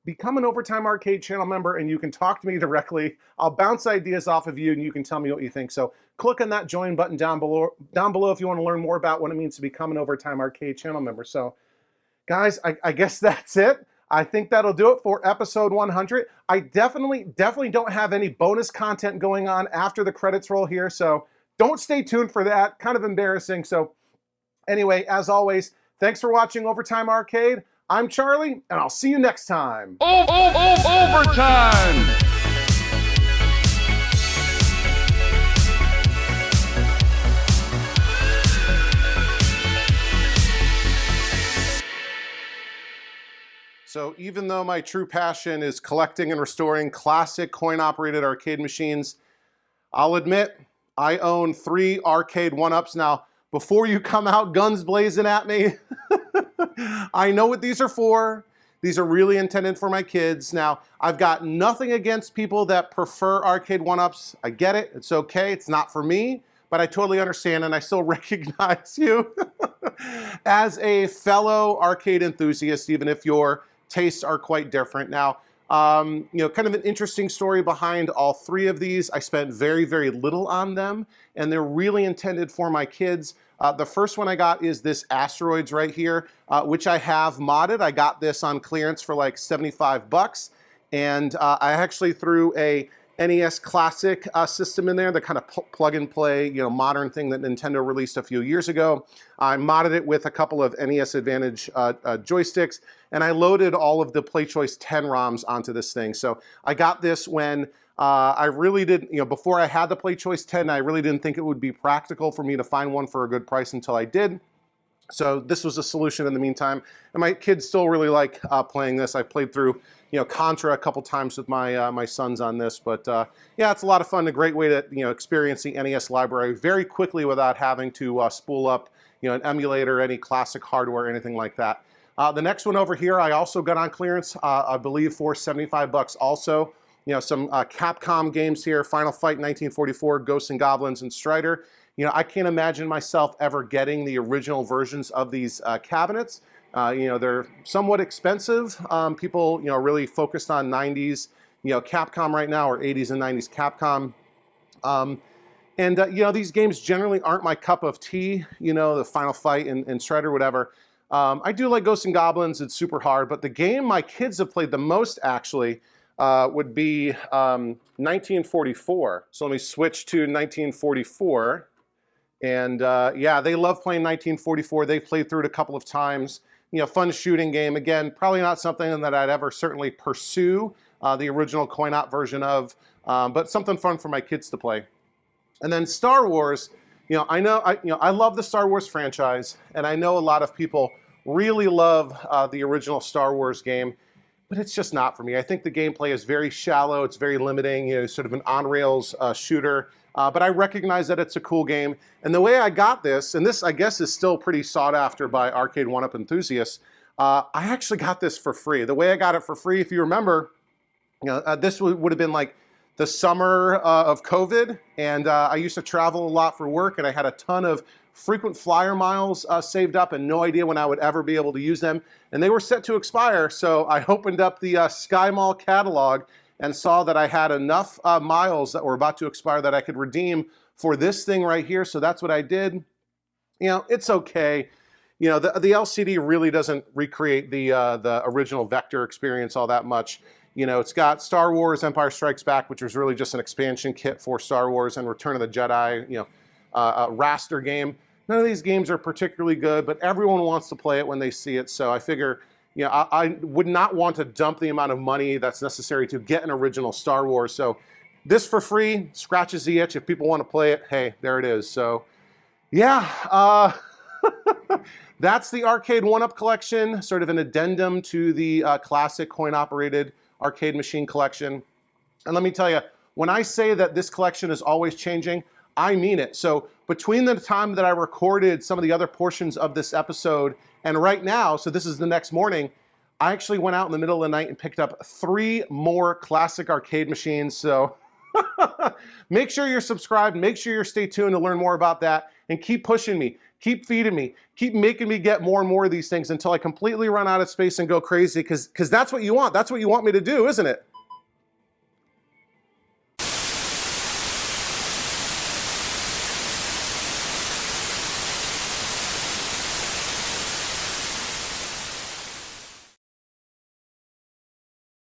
become an Overtime Arcade channel member and you can talk to me directly. I'll bounce ideas off of you and you can tell me what you think. So click on that join button down below if you want to learn more about what it means to become an Overtime Arcade channel member. So guys, I guess that's it. I think that'll do it for episode 100. I definitely don't have any bonus content going on after the credits roll here, so don't stay tuned for that. Kind of embarrassing. So anyway, as always, thanks for watching Overtime Arcade. I'm Charlie, and I'll see you next time. Overtime! So even though my true passion is collecting and restoring classic coin-operated arcade machines, I'll admit I own 3 arcade 1-ups. Now, before you come out guns blazing at me, I know what these are for. These are really intended for my kids. Now, I've got nothing against people that prefer arcade 1-ups. I get it. It's okay. It's not for me, but I totally understand, and I still recognize you as a fellow arcade enthusiast, even if your tastes are quite different. Now, kind of an interesting story behind all 3 of these. I spent very little on them, and they're really intended for my kids. The first one I got is this Asteroids right here, which I have modded. I got this on clearance for like 75 bucks, and I actually threw a NES Classic system in there, the kind of plug and play, modern thing that Nintendo released a few years ago. I modded it with a couple of NES Advantage joysticks, and I loaded all of the PlayChoice 10 ROMs onto this thing. So I got this when I really didn't, before I had the PlayChoice 10, I really didn't think it would be practical for me to find one for a good price until I did. So this was a solution in the meantime, and my kids still really like playing this. I played through, Contra a couple times with my my sons on this, but yeah, it's a lot of fun. A great way to experience the NES library very quickly without having to spool up an emulator, any classic hardware, anything like that. The next one over here, I also got on clearance, I believe for 75 bucks. Also, some Capcom games here: Final Fight 1944, Ghosts and Goblins, and Strider. I can't imagine myself ever getting the original versions of these cabinets. They're somewhat expensive. People, really focused on 90s, Capcom right now, or 80s and 90s Capcom. These games generally aren't my cup of tea, the Final Fight and Strider, whatever. I do like Ghosts and Goblins. It's super hard, but the game my kids have played the most, actually, would be 1944. So let me switch to 1944. And yeah, they love playing 1944. They've played through it a couple of times. You know, fun shooting game. Again, probably not something that I'd ever certainly pursue the original coin-op version of, but something fun for my kids to play. And then Star Wars, you know, I love the Star Wars franchise, and I know a lot of people really love the original Star Wars game, but it's just not for me. I think the gameplay is very shallow. It's very limiting, you know, sort of an on-rails shooter. But I recognize that it's a cool game. And the way I got this, and this I guess is still pretty sought after by arcade one-up enthusiasts, I actually got this for free. The way I got it for free, if you remember, you know, this would have been like the summer of COVID, and I used to travel a lot for work, and I had a ton of frequent flyer miles saved up and no idea when I would ever be able to use them. And they were set to expire, so I opened up the Sky Mall catalog and saw that I had enough miles that were about to expire that I could redeem for this thing right here, so that's what I did. You know, it's okay. You know, the LCD really doesn't recreate the original Vector experience all that much. You know, it's got Star Wars Empire Strikes Back, which was really just an expansion kit for Star Wars, and Return of the Jedi, you know, a raster game. None of these games are particularly good, but everyone wants to play it when they see it, so I figure, you know, I would not want to dump the amount of money that's necessary to get an original Star Wars. So this for free scratches the itch. If people want to play it, hey, there it is. So yeah, that's the Arcade 1-Up collection, sort of an addendum to the classic coin-operated arcade machine collection. And let me tell you, when I say that this collection is always changing, I mean it. So between the time that I recorded some of the other portions of this episode and right now, so this is the next morning, I actually went out in the middle of the night and picked up 3 more classic arcade machines. So make sure you're subscribed, make sure you're stay tuned to learn more about that, and keep pushing me, keep feeding me, keep making me get more and more of these things until I completely run out of space and go crazy, because that's what you want. That's what you want me to do, isn't it?